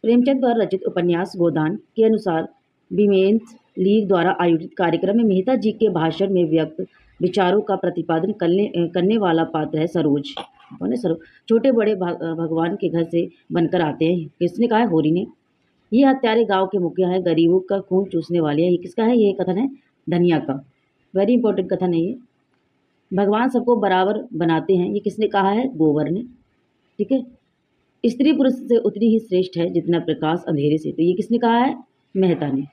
प्रेमचंद द्वारा रचित उपन्यास गोदान के अनुसार विमेंस लीग द्वारा आयोजित कार्यक्रम में मेहता जी के भाषण में व्यक्त विचारों का प्रतिपादन करने वाला पात्र है सरोज। कौन है? सरोज। छोटे बड़े भगवान के घर से बनकर आते हैं। किसने कहा है? होरी ने। ये हत्यारे गांव के मुखिया है, गरीबों का खून चूसने वाले हैं। ये किसका है? ये कथन है धनिया का। वेरी इंपॉर्टेंट कथन है ये। भगवान सबको बराबर बनाते हैं। ये किसने कहा है? गोबर ने। ठीक है, स्त्री पुरुष से उतनी ही श्रेष्ठ है जितना प्रकाश अंधेरे से। तो ये किसने कहा है? मेहता ने।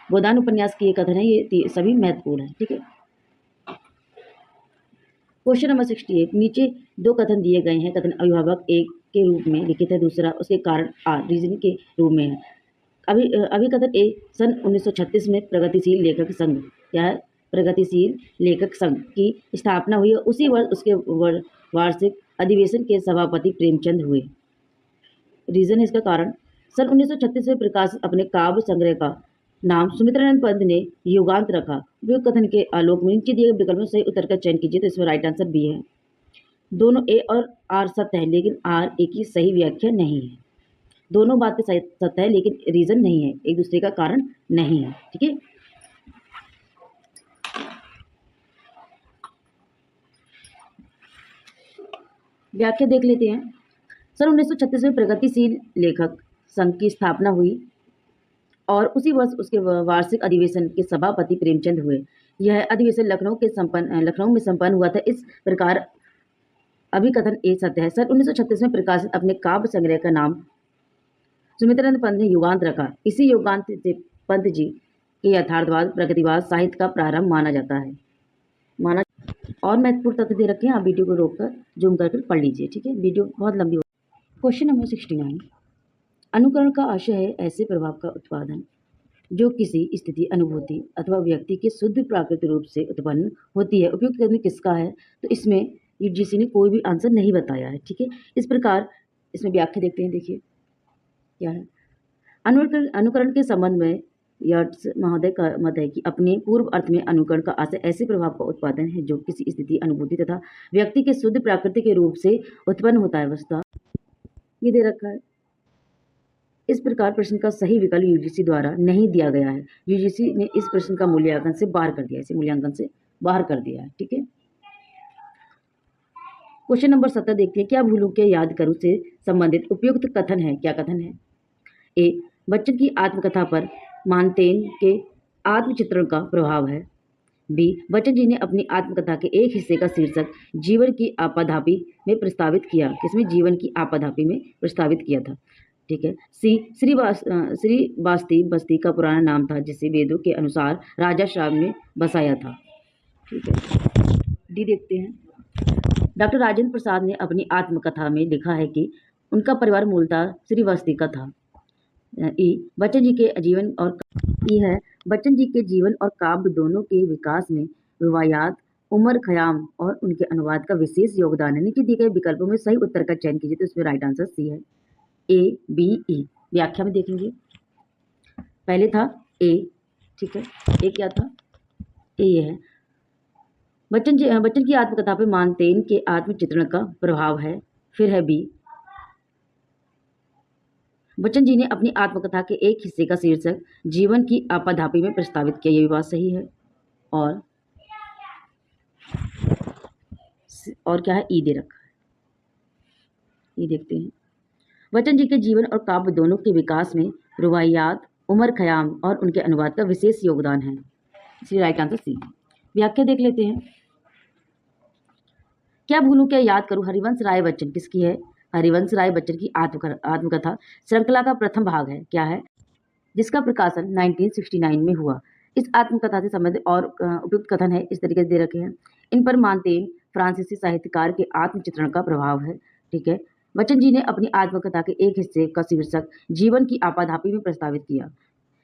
गोदान उपन्यास की ये कथन है, ये सभी महत्वपूर्ण है। ठीक है, क्वेश्चन नंबर 68, नीचे दो कथन दिए गए हैं। कथन अभिभावक एक के रूप में लिखित है, दूसरा उसके कारण रीजन के रूप में है। अभिकथन ए सन 1936 में प्रगतिशील लेखक संघ, क्या है? प्रगतिशील लेखक संघ की स्थापना हुई और उसी वर्ष उसके वार्षिक अधिवेशन के सभापति प्रेमचंद हुए। रीजन है इसका कारण, सन 1936 में प्रकाशित अपने काव्य संग्रह का नाम सुमित्रानंद पंत ने युगांत रखा। उपयुक्त कथन के आलोक में नीचे दिए गए विकल्प में सही उत्तर का चयन कीजिए। तो इसमें राइट आंसर बी है। दोनों ए और आर सत्य है, लेकिन आर ए की सही व्याख्या नहीं है। दोनों बातें सत्य है, लेकिन रीजन नहीं है, एक दूसरे का कारण नहीं है। ठीक है, व्याख्या देख लेते हैं। सन 1936 में प्रगतिशील लेखक संघ की स्थापना हुई और उसी वर्ष उसके वार्षिक अधिवेशन के सभापति प्रेमचंद हुए। यह अधिवेशन लखनऊ में संपन्न हुआ था। इस प्रकार अभिकथन ए सत्य है। सन 1936 में प्रकाशित अपने काव्य संग्रह का नाम सुमित्रानंद पंत ने युगांत रखा। इसी युगांत से पंत जी के यथार्थवाद प्रगतिवाद साहित्य का प्रारंभ माना जाता है। और महत्वपूर्ण तथ्य दे रखे हैं, आप वीडियो को रोककर जूम करके पढ़ लीजिए। ठीक है, वीडियो बहुत लंबी हो। क्वेश्चन नंबर 69, अनुकरण का आशय है ऐसे प्रभाव का उत्पादन जो किसी स्थिति, अनुभूति अथवा व्यक्ति के शुद्ध प्राकृतिक रूप से उत्पन्न होती है। उपयुक्त कथन किसका है? तो इसमें यूजीसी ने कोई भी आंसर नहीं बताया है। ठीक है, इस प्रकार इसमें व्याख्या देखते हैं। देखिए क्या है। अनुकरण के संबंध में यर्ट्स महोदय का मत है कि अपने पूर्व अर्थ में अनुकरण का आशय ऐसे प्रभाव का उत्पादन है जो किसी स्थिति, अनुभूति तथा व्यक्ति के शुद्ध प्राकृतिक के रूप से उत्पन्न होता है। वस्तुतः ये दे रखा है। इस प्रकार प्रश्न का सही विकल्प यूजीसी द्वारा नहीं दिया गया है। यूजीसी ने इस प्रश्न का मूल्यांकन से बाहर कर दिया, इसे मूल्यांकन से बाहर कर दिया है। ठीक है, क्वेश्चन नंबर 17 देखते हैं। क्या भूलूं के याद करूं से संबंधित उपयुक्त कथन है? क्या कथन है? ए, बच्चन की आत्मकथा पर मानतेन के आत्मचित्रण का प्रभाव है। बी, बच्चन जी ने अपनी आत्मकथा के एक हिस्से का शीर्षक जीवन की आपाधापी में प्रस्तावित किया। किसमें? जीवन की आपाधापी में प्रस्तावित किया था। ठीक है। सी, श्री बस्ती का पुराना नाम था जिसे वेदों के अनुसार राजा श्राव ने बसाया था। ठीक है, डी देखते हैं। डॉक्टर राजेंद्र प्रसाद ने अपनी आत्मकथा में लिखा है कि उनका परिवार मूलतः श्रीवास्ती का था। ई, बच्चन जी के जीवन और ई है बच्चन जी के जीवन और काव्य दोनों के विकास में रिवायात, उमर खयाम और उनके अनुवाद का विशेष योगदान है। नीचे दिए गए विकल्पों में सही उत्तर का चयन कीजिए। तो इसमें राइट आंसर सी है, ए, बी, ई। व्याख्या में देखेंगे, पहले था ए। ठीक है, ए क्या था? ए ये है बच्चन की आत्मकथा पे मानतेन के आत्मचित्रण का प्रभाव है। फिर है बी, बच्चन जी ने अपनी आत्मकथा के एक हिस्से का शीर्षक जीवन की आपाधापी में प्रस्तावित किया। ये भी बात सही है। और क्या है? ई दे रखा है, ये देखते हैं। बच्चन जी के जीवन और काव्य दोनों के विकास में रुवायात, उमर खयाम और उनके अनुवाद का विशेष योगदान है। इसलिए राइट आंसर सी। व्याख्या देख लेते हैं। क्या भूलूं क्या याद करूं हरिवंश राय बच्चन किसकी है? हरिवंश राय बच्चन की आत्मकथा श्रृंखला का प्रथम भाग है। क्या है? जिसका प्रकाशन 1969 में हुआ। इस आत्मकथा से संबंधित और उपयुक्त कथन है इस तरीके से दे रखे हैं। इन पर मानतेन फ्रांसीसी साहित्यकार के आत्मचित्रण का प्रभाव है। ठीक है, बच्चन जी ने अपनी आत्मकथा के एक हिस्से का शीर्षक जीवन की आपाधापी में प्रस्तावित किया।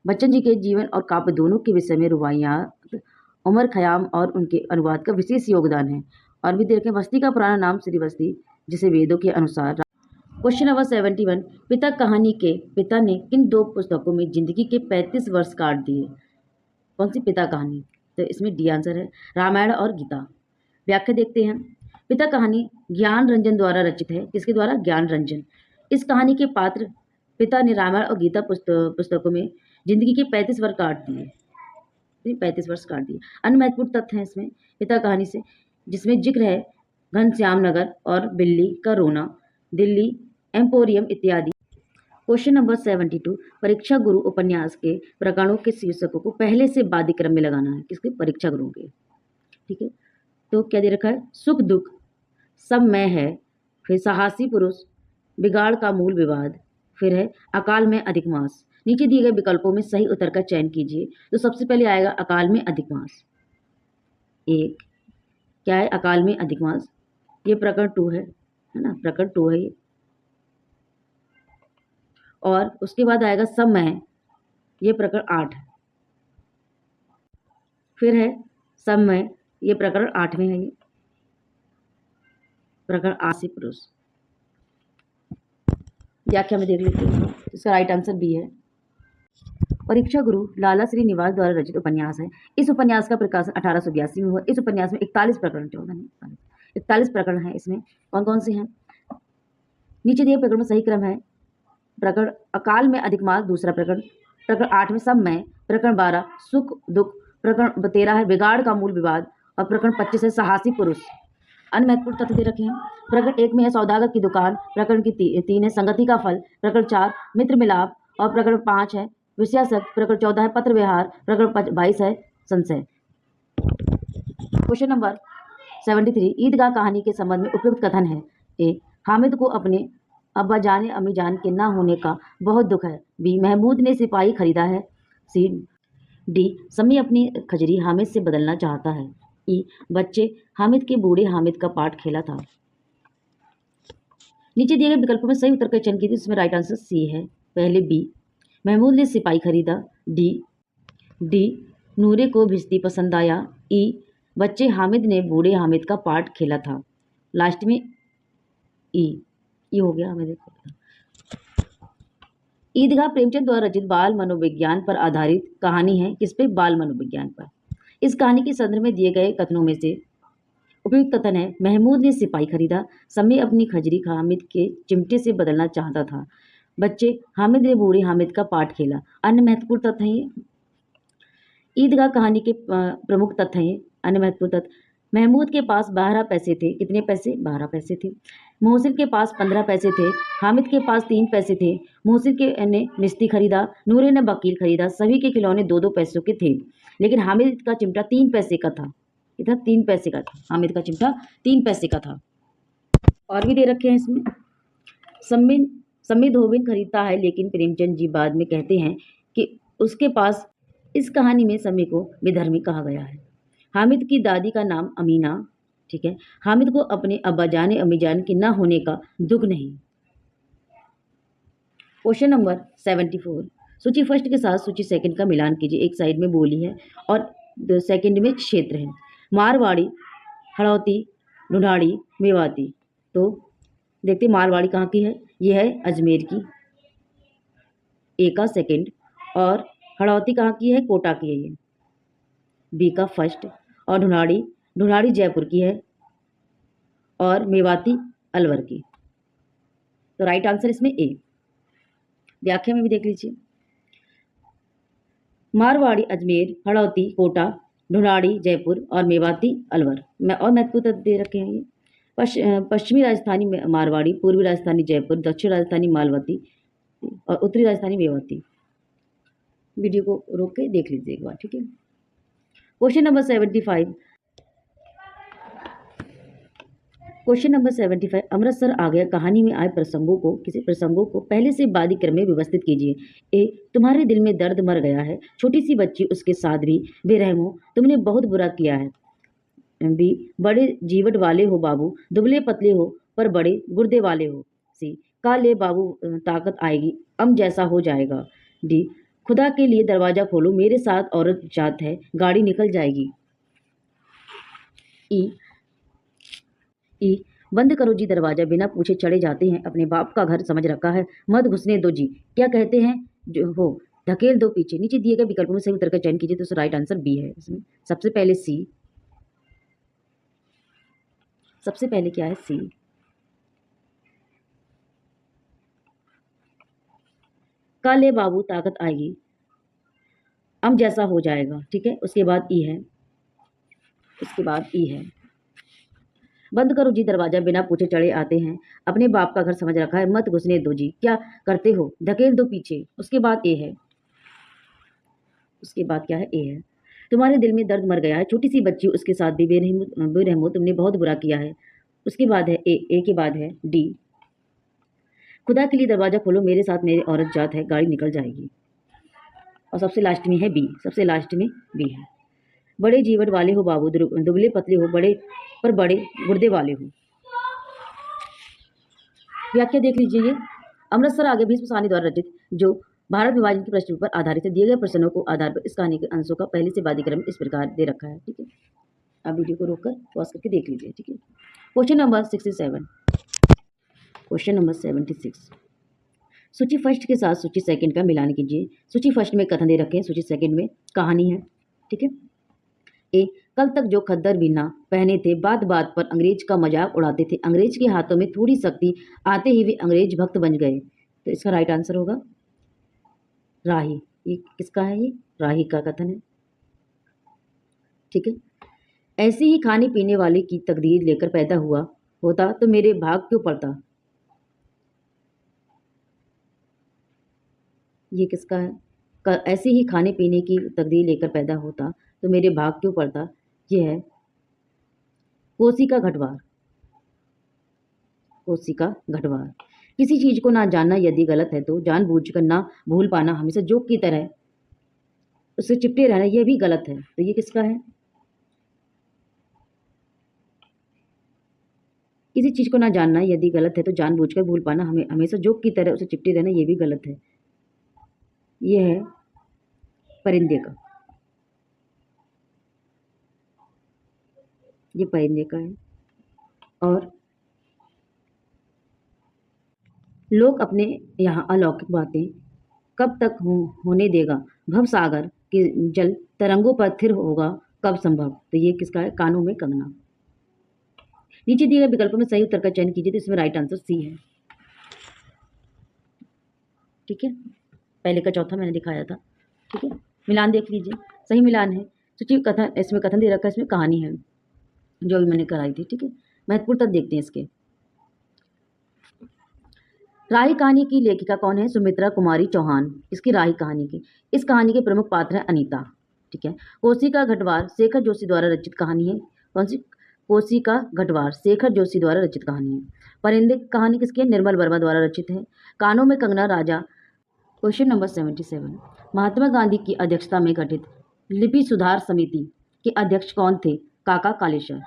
बच्चन जी के जीवन और काव्य दोनों के विषय में रुबाइयात, उमर खयाम और उनके अनुवाद का विशेष योगदान है। और भी देखें, बस्ती का पुराना नाम श्री बस्ती, जिसे वेदों के अनुसार। क्वेश्चन नंबर 71, पिता कहानी के पिता ने किन 2 पुस्तकों में जिंदगी के 35 वर्ष काट दिए? कौन सी पिता कहानी? तो इसमें डी आंसर है रामायण और गीता। व्याख्या देखते हैं। पिता कहानी ज्ञान रंजन द्वारा रचित है। किसके द्वारा? ज्ञान रंजन। इस कहानी के पात्र पिता ने रामायण और गीता पुस्तकों में जिंदगी के 35 वर्ष काट दिए। 35 वर्ष काट दिए। अन्य महत्वपूर्ण तथ्य हैं इसमें पिता कहानी से, जिसमें जिक्र है घनश्याम नगर और बिल्ली का रोना, दिल्ली एम्पोरियम इत्यादि। क्वेश्चन नंबर 72, परीक्षा गुरु उपन्यास के प्रकरणों के शीर्षकों को पहले से बादी क्रम में लगाना है। किसके? परीक्षा गुरु के। ठीक है, तो क्या दे रखा है? सुख दुख, सब मैं है, फिर साहसी पुरुष, बिगाड़ का मूल विवाद, फिर है अकाल में अधिक मास। नीचे दिए गए विकल्पों में सही उत्तर का चयन कीजिए। तो सबसे पहले आएगा अकाल में अधिक मास। एक क्या है? अकाल में अधिक मास, ये प्रकरण 2 है ना, प्रकरण 2 है ये। और उसके बाद आएगा सब मैं, ये प्रकरण 8 है। फिर है सब मैं, ये प्रकरण 8 में है, ये प्रकरण आसी पुरुष। व्याख्या में देख लेते हैं। इसका राइट आंसर बी है। परीक्षा गुरु लाला श्रीनिवास द्वारा रचित उपन्यास है। इस उपन्यास का प्रकाशन 1882 में हुआ। इस उपन्यास में 41 प्रकरण, 41 प्रकरण हैं। इसमें कौन कौन से हैं? नीचे दिए प्रकरण में सही क्रम है। प्रकरण अकाल में अधिक मास दूसरा प्रकरण, प्रकरण 8 में सब मैं, प्रकरण 12 सुख दुख, प्रकरण 13 है बिगाड़ का मूल विवाद और प्रकरण 25 है साहसी पुरुष। अन्य महत्वपूर्ण तथ्य दे रखे हैं। प्रकरण 1 में है सौदागर की दुकान, प्रकरण की 3 है संगति का फल, प्रकरण 4 मित्र मिलाप और प्रकरण 5 है विषयासक्त, प्रकरण 14 है पत्र व्यवहार, प्रकरण 22 है संशय। क्वेश्चन नंबर 73, ईदगाह कहानी के संबंध में उपयुक्त कथन है। ए, हामिद को अपने अब्बा जान अम्मी जान के ना होने का बहुत दुख है। बी, महमूद ने सिपाही खरीदा है। सी, डी, सम्मी अपनी खजरी हामिद से बदलना चाहता है। ई, बच्चे हामिद के बूढ़े हामिद का पार्ट खेला था। नीचे दिए गए विकल्पों में सही उत्तर का चयन कीजिए। इसमें राइट आंसर सी है। पहले बी, महमूद ने सिपाही खरीदा। डी, नूरे को भिश्ती पसंद आया। ई, बच्चे हामिद ने बूढ़े हामिद का पार्ट खेला था। लास्ट में ई, ये हो गया। हमें देखो, ईदगाह प्रेमचंद द्वारा रचित बाल मनोविज्ञान पर आधारित कहानी है। किस पे? बाल मनोविज्ञान पर। इस कहानी के संदर्भ में दिए गए कथनों में से उपयुक्त कथन है। महमूद ने सिपाही खरीदा, सम्मी अपनी खजरी हामिद के चिमटे से बदलना चाहता था, बच्चे हामिद ने बूढ़े हामिद का पार्ट खेला। अन्य महत्वपूर्ण तथ्य हैं। ईदगाह कहानी के प्रमुख तथ्य हैं। अन्य महत्वपूर्ण तथ्य, महमूद के पास 12 पैसे थे। कितने पैसे? 12 पैसे थे। मोहसिन के पास 15 पैसे थे। हामिद के पास 3 पैसे थे। मोहसिन ने मिस्ती खरीदा, नूरे ने वकील खरीदा। सभी के खिलौने 2-2 पैसों के थे, लेकिन हामिद का चिमटा 3 पैसे का था। कितना? 3 पैसे का था। हामिद का चिमटा 3 पैसे का था। और भी दे रखे हैं इसमें। सम्मी धोबिन खरीदता है, लेकिन प्रेमचंद जी बाद में कहते हैं कि उसके पास, इस कहानी में सम्मी को विधर्मी कहा गया है। हामिद की दादी का नाम अमीना। ठीक है, हामिद को अपने अब्बा जान अम्मी जान के ना होने का दुख नहीं। क्वेश्चन नंबर 74, सूची फर्स्ट के साथ सूची सेकंड का मिलान कीजिए। एक साइड में बोली है और सेकंड में क्षेत्र है। मारवाड़ी, हड़ौती, ढूंढाड़ी, मेवाती। तो देखते मारवाड़ी कहाँ की है? ये है अजमेर की, ए का सेकंड। और हड़ौती कहाँ की है? कोटा की है, ये बी का फर्स्ट। और ढूंढाड़ी जयपुर की है और मेवाती अलवर की। तो राइट आंसर इसमें ए। व्याख्या में भी देख लीजिए। मारवाड़ी अजमेर, हड़ौती कोटा, ढूंढाड़ी जयपुर और मेवाती अलवर। और महत्वपूर्ण दे रखे हैं ये। पश्चिमी राजस्थानी मारवाड़ी, पूर्वी राजस्थानी जयपुर, दक्षिण राजस्थानी मालवती और उत्तरी राजस्थानी मेवाती। वीडियो को रोक के देख लीजिए एक बार, ठीक है। क्वेश्चन नंबर 75, अमृतसर आ गया कहानी में आए प्रसंगों को पहले से बादी क्रम में व्यवस्थित कीजिए। ए, तुम्हारे दिल में दर्द मर गया है, छोटी सी बच्ची उसके साथ भी बेरहम हो, तुमने बहुत बुरा किया है। बी, बड़े जीवट वाले हो बाबू, दुबले पतले हो पर बड़े गुर्दे वाले हो। सी, का ले बाबू ताकत आएगी, जैसा हो जाएगा। डी, खुदा के लिए दरवाजा खोलो, मेरे साथ औरत जात है, गाड़ी निकल जाएगी। ई ई बंद करो जी दरवाजा, बिना पूछे चढ़े जाते हैं, अपने बाप का घर समझ रखा है, मत घुसने दो जी, क्या कहते हैं जो हो, धकेल दो पीछे। नीचे दिए गए विकल्पों में सही उत्तर का चयन कीजिए। तो राइट आंसर बी है इसमें। सबसे पहले सी, सबसे पहले क्या है सी। कल है बाबू ताकत आएगी, जैसा हो जाएगा। ठीक है, उसके बाद ई है, उसके बाद ई है, बंद करो जी दरवाजा, बिना पूछे चढ़े आते हैं, अपने बाप का घर समझ रखा है, मत घुसने दो जी, क्या करते हो, धकेल दो पीछे। उसके बाद ए है, उसके बाद क्या है ए है, तुम्हारे दिल में दर्द मर गया है, छोटी सी बच्ची उसके साथ भी बेरहमो, तुमने बहुत बुरा किया है। उसके बाद है ए के बाद है डी, खुदा के लिए दरवाजा खोलो, मेरे साथ मेरी औरत जात है, गाड़ी निकल जाएगी। और सबसे लास्ट में है बी, सबसे लास्ट में बी है, बड़े जीवन वाले हो बाबू, दुबले पतले हो, बड़े पर बड़े गुर्दे वाले हो। व्याख्या देख लीजिए। ये अमृतसर आगे भीष्म साहनी द्वारा रचित जो भारत विभाजन की पृष्ठभूमि पर आधारित है। दिए गए प्रश्नों को आधार पर इस कहानी के अंशों का पहले से वादिक्रम इस प्रकार दे रखा है। ठीक है, आप वीडियो को रोककर पॉज करके देख लीजिए। ठीक है, क्वेश्चन नंबर 67, क्वेश्चन नंबर 76, सूची फर्स्ट के साथ सूची सेकंड का मिलान कीजिए। सूची फर्स्ट में कथन दे रखे हैं, सूची सेकंड में कहानी है। ठीक है, ए, कल तक जो खद्दर बिना पहने थे, बात बात पर अंग्रेज का मजाक उड़ाते थे, अंग्रेज के हाथों में थोड़ी शक्ति आते ही वे अंग्रेज भक्त बन गए। तो इसका राइट आंसर होगा राही। ये किसका है, ये राही का कथन है। ठीक है, ऐसे ही खाने पीने वाले की तकदीर लेकर पैदा हुआ होता तो मेरे भाग क्यों पड़ता। ये किसका है, ऐसे ही खाने पीने की तकदीर लेकर पैदा होता तो मेरे भाग क्यों पड़ता। ये है कोसी का घटवार, कोसी का घटवार। किसी चीज को ना जानना यदि गलत है तो जानबूझकर ना भूल पाना, हमेशा जोक की तरह उससे चिपटे रहना, यह भी गलत है। तो ये किसका है, किसी चीज को ना जानना यदि गलत है तो जानबूझकर भूल पाना, हमें हमेशा जोक की तरह उसे चिपटे रहना, यह भी गलत है। यह है परिंदे का, ये परिंदे का है। और लोग अपने यहाँ अलौकिक बातें कब तक होने देगा, भवसागर के जल तरंगों पर स्थिर होगा कब संभव। तो ये किसका है, कानों में कंगना। नीचे दिए गए विकल्पों में सही उत्तर का चयन कीजिए। तो इसमें राइट आंसर सी है। ठीक है, पहले का चौथा मैंने दिखाया था। ठीक है, मिलान देख लीजिए, सही मिलान है। सूची कथन, इसमें कथन दे रखा है, इसमें कहानी है जो भी मैंने कराई थी। ठीक है, महत्वपूर्ण तक देखते हैं इसके। राही कहानी की लेखिका कौन है, सुमित्रा कुमारी चौहान, इसकी राही कहानी की। इस कहानी के प्रमुख पात्र हैं अनीता। ठीक है, कोसी का घटवार शेखर जोशी द्वारा रचित कहानी है। कौन सी, कोसी का घटवार शेखर जोशी द्वारा रचित कहानी है। परिंदे कहानी किसकी है, निर्मल वर्मा द्वारा रचित है। कानों में कंगना राजा। क्वेश्चन नंबर 77, महात्मा गांधी की अध्यक्षता में गठित लिपि सुधार समिति के अध्यक्ष कौन थे, काका कालेश्वर।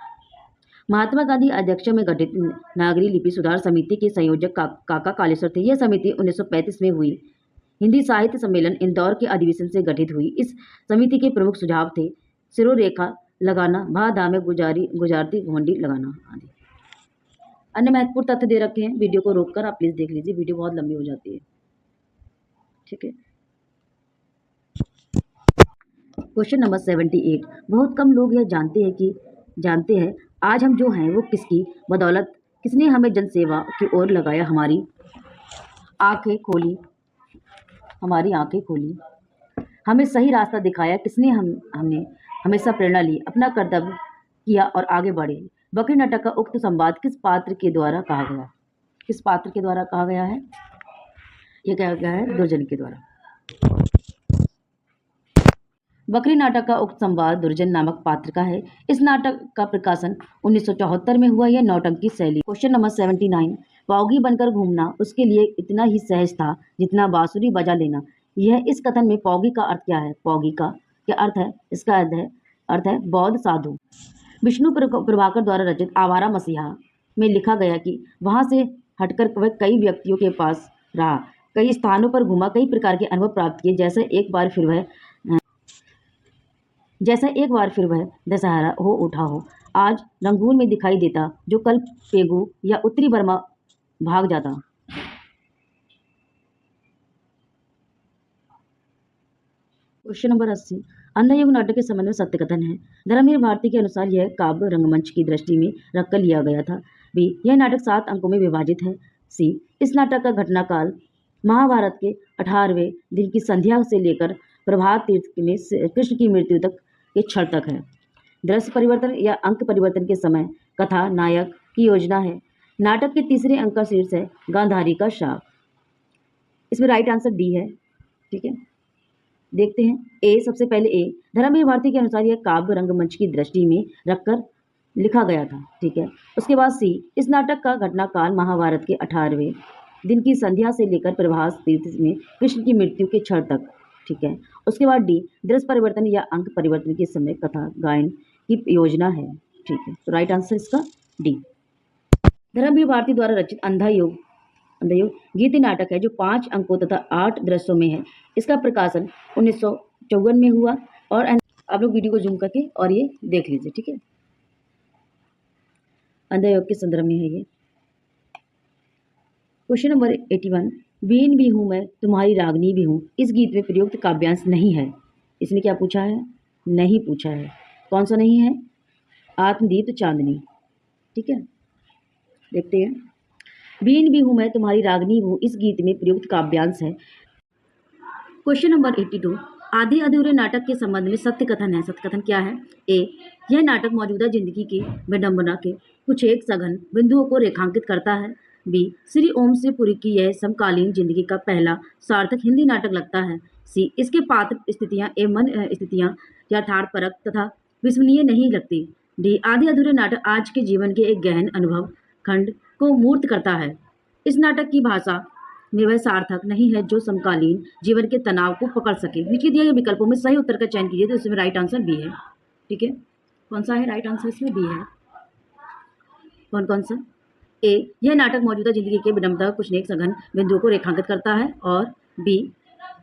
महात्मा गांधी अध्यक्ष में गठित नागरी लिपि सुधार समिति के संयोजक काका कालेश्वर थे। यह समिति 1935 में हुई हिंदी साहित्य सम्मेलन इंदौर के अधिवेशन से गठित हुई। इस समिति के प्रमुख सुझाव थे सिरोरेखा लगाना, भा धा में गुजारती घुंडी लगाना आदि। अन्य महत्वपूर्ण तथ्य दे रखे हैं, वीडियो को रोककर आप प्लीज देख लीजिए, वीडियो बहुत लंबी हो जाती है। ठीक है, क्वेश्चन नंबर 78, बहुत कम लोग यह जानते हैं आज हम जो हैं वो किसकी बदौलत, किसने हमें जनसेवा की ओर लगाया, हमारी आंखें खोली, हमें सही रास्ता दिखाया, किसने हमने हमेशा प्रेरणा ली, अपना कर्तव्य किया और आगे बढ़े। बकरी नाटक का उक्त संवाद किस पात्र के द्वारा कहा गया, किस पात्र के द्वारा कहा गया है, यह कहा गया है दुर्जन के द्वारा। बकरी नाटक का उक्त संवाद दुर्जन नामक पात्र का है। इस नाटक का प्रकाशन 1974 में हुआ। यह नौटंकी शैली। क्वेश्चन नंबर 79, पौगी बनकर घूमना उसके लिए इतना ही सहज था जितना बांसुरी बजा लेना। यह इस कथन में पौगी का अर्थ क्या है, पौगी का क्या अर्थ है, इसका अर्थ है बौद्ध साधु। विष्णु प्रभाकर द्वारा रचित आवारा मसीहा में लिखा गया कि वहां से हटकर वह कई व्यक्तियों के पास रहा, कई स्थानों पर घूमा, कई प्रकार के अनुभव प्राप्त किए। जैसा एक बार फिर वह दशहरा हो उठा हो, आज रंगून में दिखाई देता, जो कल पेगू या उत्तरी बर्मा भाग जाता। क्वेश्चन नंबर 80, अंधायुग नाटक के संबंध में सत्य कथन है। धर्मवीर भारती के अनुसार यह काव्य रंगमंच की दृष्टि में रखकर लिया गया था। बी, यह नाटक 7 अंकों में विभाजित है। सी, इस नाटक का घटनाकाल महाभारत के 18वें दिन की संध्या से लेकर प्रभात तीर्थ में कृष्ण की मृत्यु तक के क्षण तक है। दृश्य परिवर्तन या अंक परिवर्तन के समय कथा नायक की योजना है। नाटक के तीसरे अंक का शीर्ष है गांधारी का शाप। इसमें राइट आंसर डी है। ठीक है, देखते हैं। ए, सबसे पहले ए, धर्मवीर भारती के अनुसार यह काव्य रंगमंच की दृष्टि में रखकर लिखा गया था। ठीक है, उसके बाद सी, इस नाटक का घटनाकाल महाभारत के 18वें दिन की संध्या से लेकर प्रभास तीर्थ में कृष्ण की मृत्यु के क्षण तक। ठीक है, उसके बाद डी, दृश्य परिवर्तन या अंक परिवर्तन के समय कथा गायन की योजना है। ठीक है, तो राइट आंसर इसका डी। धर्मवीर भारती द्वारा रचित अंधायुग गीत नाटक है जो 5 अंकों तथा 8 दृश्यों में है। इसका प्रकाशन 1954 में हुआ। और आप लोग वीडियो को जूम करके और ये देख लीजिए। ठीक है, अंधायुग के संदर्भ में है ये। क्वेश्चन नंबर 81, बीन भी हूँ मैं तुम्हारी रागनी भी हूँ, इस गीत में प्रयुक्त काव्यांश नहीं है। इसने क्या पूछा है? नहीं पूछा है। कौन सा नहीं है? आत्मदीप्त चांदनी। ठीक है, देखते हैं। बीन भी हूँ मैं तुम्हारी रागनी हूँ, इस गीत में प्रयुक्त काव्यांश है। क्वेश्चन नंबर 82, आधे अधूरे नाटक के संबंध में सत्य कथन है। सत्य कथन क्या है? ए, यह नाटक मौजूदा जिंदगी की विडंबना के कुछ एक सघन बिंदुओं को रेखांकित करता है। बी, श्री ओम से पुरी की यह समकालीन जिंदगी का पहला सार्थक हिंदी नाटक लगता है। सी, इसके पात्र स्थितियाँ एवं मन स्थितियाँ यथार्थपरक तथा विस्मरणीय नहीं लगती। डी, आधे अधूरे नाटक आज के जीवन के एक गहन अनुभव खंड को मूर्त करता है। इस नाटक की भाषा में वह सार्थक नहीं है जो समकालीन जीवन के तनाव को पकड़ सके। नीचे दिए गए विकल्पों में सही उत्तर का चयन कीजिए। तो इसमें राइट आंसर बी है। ठीक है, कौन सा है राइट आंसर? इसमें बी है। कौन सा? ए, यह नाटक मौजूदा जिंदगी के विडंबना कुछ नेक सघन बिंदुओं को रेखांकित करता है। और बी,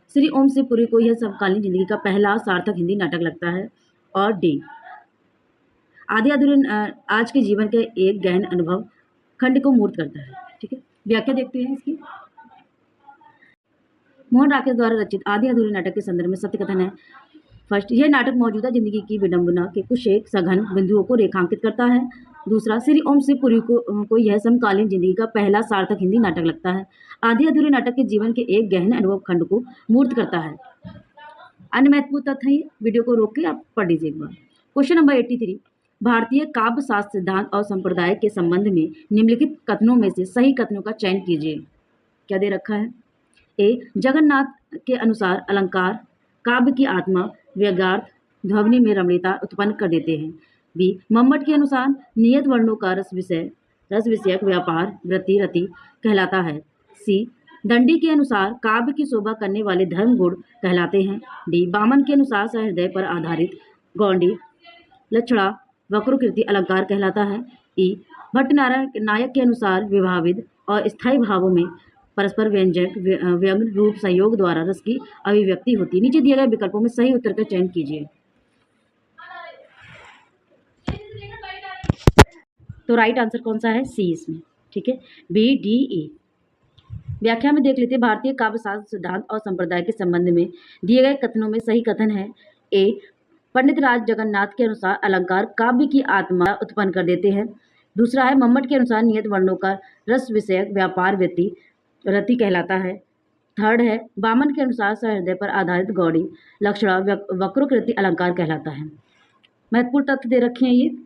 श्री ओम से पुरी को यह समकालीन जिंदगी का पहला सार्थक हिंदी नाटक लगता है। और डी, आधे अधूरे आज के जीवन के एक गहन अनुभव खंड को मूर्त करता है। ठीक है, व्याख्या देखते हैं इसकी। मोहन राकेश द्वारा रचित आधे अधूरे नाटक के संदर्भ में सत्य कथन है। फर्स्ट, यह नाटक मौजूदा जिंदगी की विडंबना के कुछ एक सघन बिंदुओं को रेखांकित करता है। दूसरा, श्री ओम से पुरी को यह समकालीन जिंदगी का पहला सार्थक हिंदी नाटक लगता है। आधे अधूरे नाटक के जीवन के एक गहन अनुभव खंड को मूर्त करता है। अन्य महत्वपूर्ण तथ्य है, वीडियो को रोक के आप पढ़ लीजिए एक बार। क्वेश्चन नंबर 83, भारतीय काव्य शास्त्र सिद्धांत और संप्रदाय के संबंध में निम्नलिखित कथनों में से सही कथनों का चयन कीजिए। क्या दे रखा है? ए, जगन्नाथ के अनुसार अलंकार काव्य की आत्मा व्यगार्थ ध्वनि में रमणीयता उत्पन्न कर देते हैं। बी, मम्मट के अनुसार नियत वर्णों का रस विषयक व्यापार वृत्ति रति कहलाता है। सी, दंडी के अनुसार काव्य की शोभा करने वाले धर्म गुण कहलाते हैं। डी, बामन के अनुसार सहृदय पर आधारित गौंडी लक्षणा वक्रोकृति अलंकार कहलाता है। ई, भट्ट नायक के अनुसार विभावित और स्थायी भावों में परस्पर व्यंजक व्यंग रूप संयोग द्वारा रस की अभिव्यक्ति होती है। नीचे दिए गए विकल्पों में सही उत्तर का चयन कीजिए। तो राइट आंसर कौन सा है? सी इसमें। ठीक है, बी डी ई। व्याख्या में देख लेते हैं। भारतीय काव्य शास्त्र सिद्धांत और संप्रदाय के संबंध में दिए गए कथनों में सही कथन है। ए, पंडित राज जगन्नाथ के अनुसार अलंकार काव्य की आत्मा उत्पन्न कर देते हैं। दूसरा है, मम्मट के अनुसार नियत वर्णों का रस विषयक व्यापार व्यक्ति रति कहलाता है। थर्ड है, बामन के अनुसार सहृदय पर आधारित गौड़ी लक्षणा वक्रोकृति अलंकार कहलाता है। महत्वपूर्ण तथ्य दे रखे हैं, ये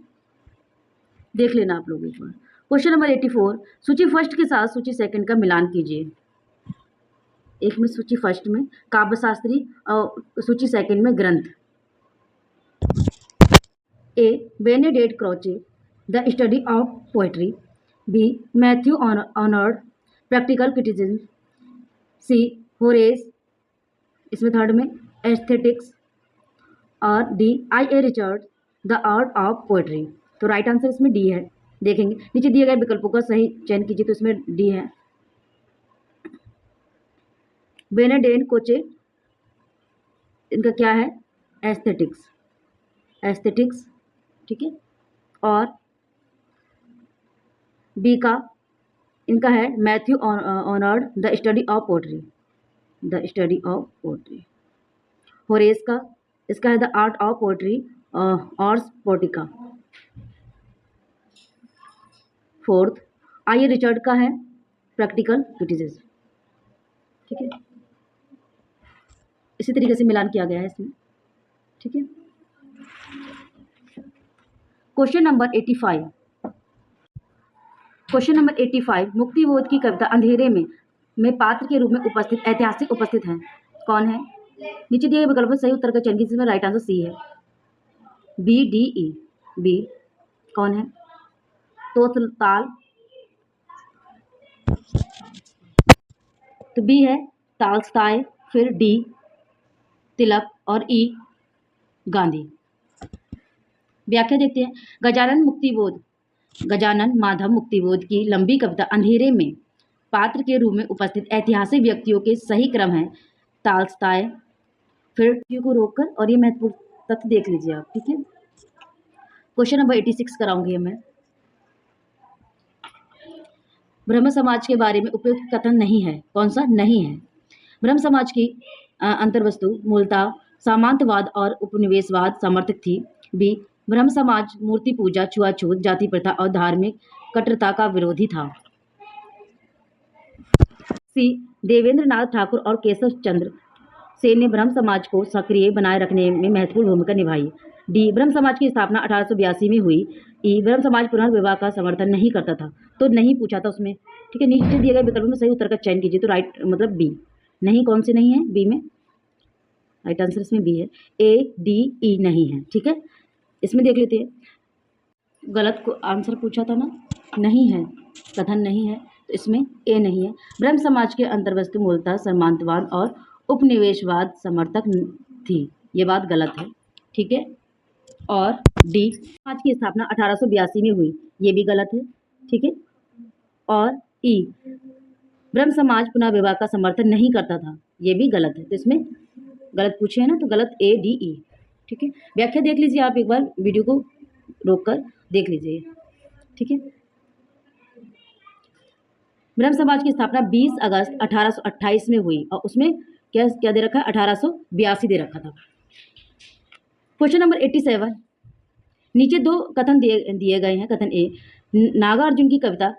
देख लेना आप लोग एक बार। क्वेश्चन नंबर 84, सूची फर्स्ट के साथ सूची सेकंड का मिलान कीजिए। एक में सूची फर्स्ट में काव्य शास्त्री और सूची सेकंड में ग्रंथ। A, Benedict Croce the study of poetry. B, Matthew Arnold practical criticism. C, Horace इसमें थर्ड में एस्थेटिक्स। और D, I A Richard the art of poetry. तो राइट आंसर इसमें डी है। देखेंगे। नीचे दिए गए विकल्पों का सही चयन कीजिए, तो इसमें डी है बेनेडेन कोचे, इनका क्या है एस्थेटिक्स, एस्थेटिक्स, ठीक है। और बी का इनका है Matthew Arnold the study of poetry, the study of poetry. Horace का इसका है the art of poetry Ars Poetica. Fourth I A Richard का है प्रैक्टिकल क्रिटिसिज्म, ठीक है। इसी तरीके से मिलान किया गया है इसमें, ठीक है। Question number 85, question number 85 Muktibodh की कविता अंधेरे में पात्र के रूप में उपस्थित ऐतिहासिक उपस्थित है कौन है? नीचे दिए गए विकल्प में सही उत्तर का चयन कीजिए, जिसमें राइट आंसर सी है बी डी ई। बी कौन है? तोतलाल, तो बी है तालस्ताय, फिर डी तिलक और ई गांधी। व्याख्या देखते हैं। गजानन माधव मुक्तिबोध की लंबी कविता अंधेरे में पात्र के रूप में उपस्थित ऐतिहासिक व्यक्तियों के सही क्रम है तालस्ताय, फिर को रोककर, और ये महत्वपूर्ण तथ्य देख लीजिए आप, ठीक है। क्वेश्चन नंबर 86 कराऊंगी मैं। ब्रह्म समाज के बारे में उपयुक्त कथन नहीं है, कौन सा नहीं है? ब्रह्म समाज की अंतर्वस्तु मूलतः सामंतवाद और उपनिवेशवाद समर्थक थी। बी ब्रह्म समाज मूर्ति पूजा, छुआछूत, जाति प्रथा और धार्मिक कट्टरता का विरोधी था। सी देवेंद्र नाथ ठाकुर और केशव चंद्र सेन ने ब्रह्म समाज को सक्रिय बनाए रखने में महत्वपूर्ण भूमिका निभाई। डी ब्रह्म समाज की स्थापना 1882 में हुई। ई ब्रह्म समाज पुनर्विवाह का समर्थन नहीं करता था, तो नहीं पूछा था उसमें, ठीक है। नीचे दिए गए विकल्पों में सही उत्तर का चयन कीजिए, तो राइट मतलब बी। नहीं कौन से नहीं है? बी में राइट आंसर इसमें बी है, ए डी ई नहीं है, ठीक है। इसमें देख लेते हैं, गलत को आंसर पूछा था ना, नहीं है, कथन नहीं है, तो इसमें ए नहीं है। ब्रह्म समाज के अंतर्वस्तु मूलतः सामंतवाद और उपनिवेशवाद समर्थक थी, ये बात गलत है, ठीक है। और डी समाज की स्थापना 1882 में हुई, ये भी गलत है, ठीक है। और ई ब्रह्म समाज पुनर्विवाह का समर्थन नहीं करता था, ये भी गलत है, तो इसमें गलत पूछे है ना, तो गलत ए डी ई, ठीक है। व्याख्या देख लीजिए आप एक बार, वीडियो को रोककर देख लीजिए, ठीक है। ब्रह्म समाज की स्थापना 20 अगस्त 1828 में हुई, और उसमें क्या क्या दे रखा है? 1882 दे रखा था। क्वेश्चन नंबर 87 नीचे दो कथन दिए गए हैं। कथन ए नागार्जुन की कविता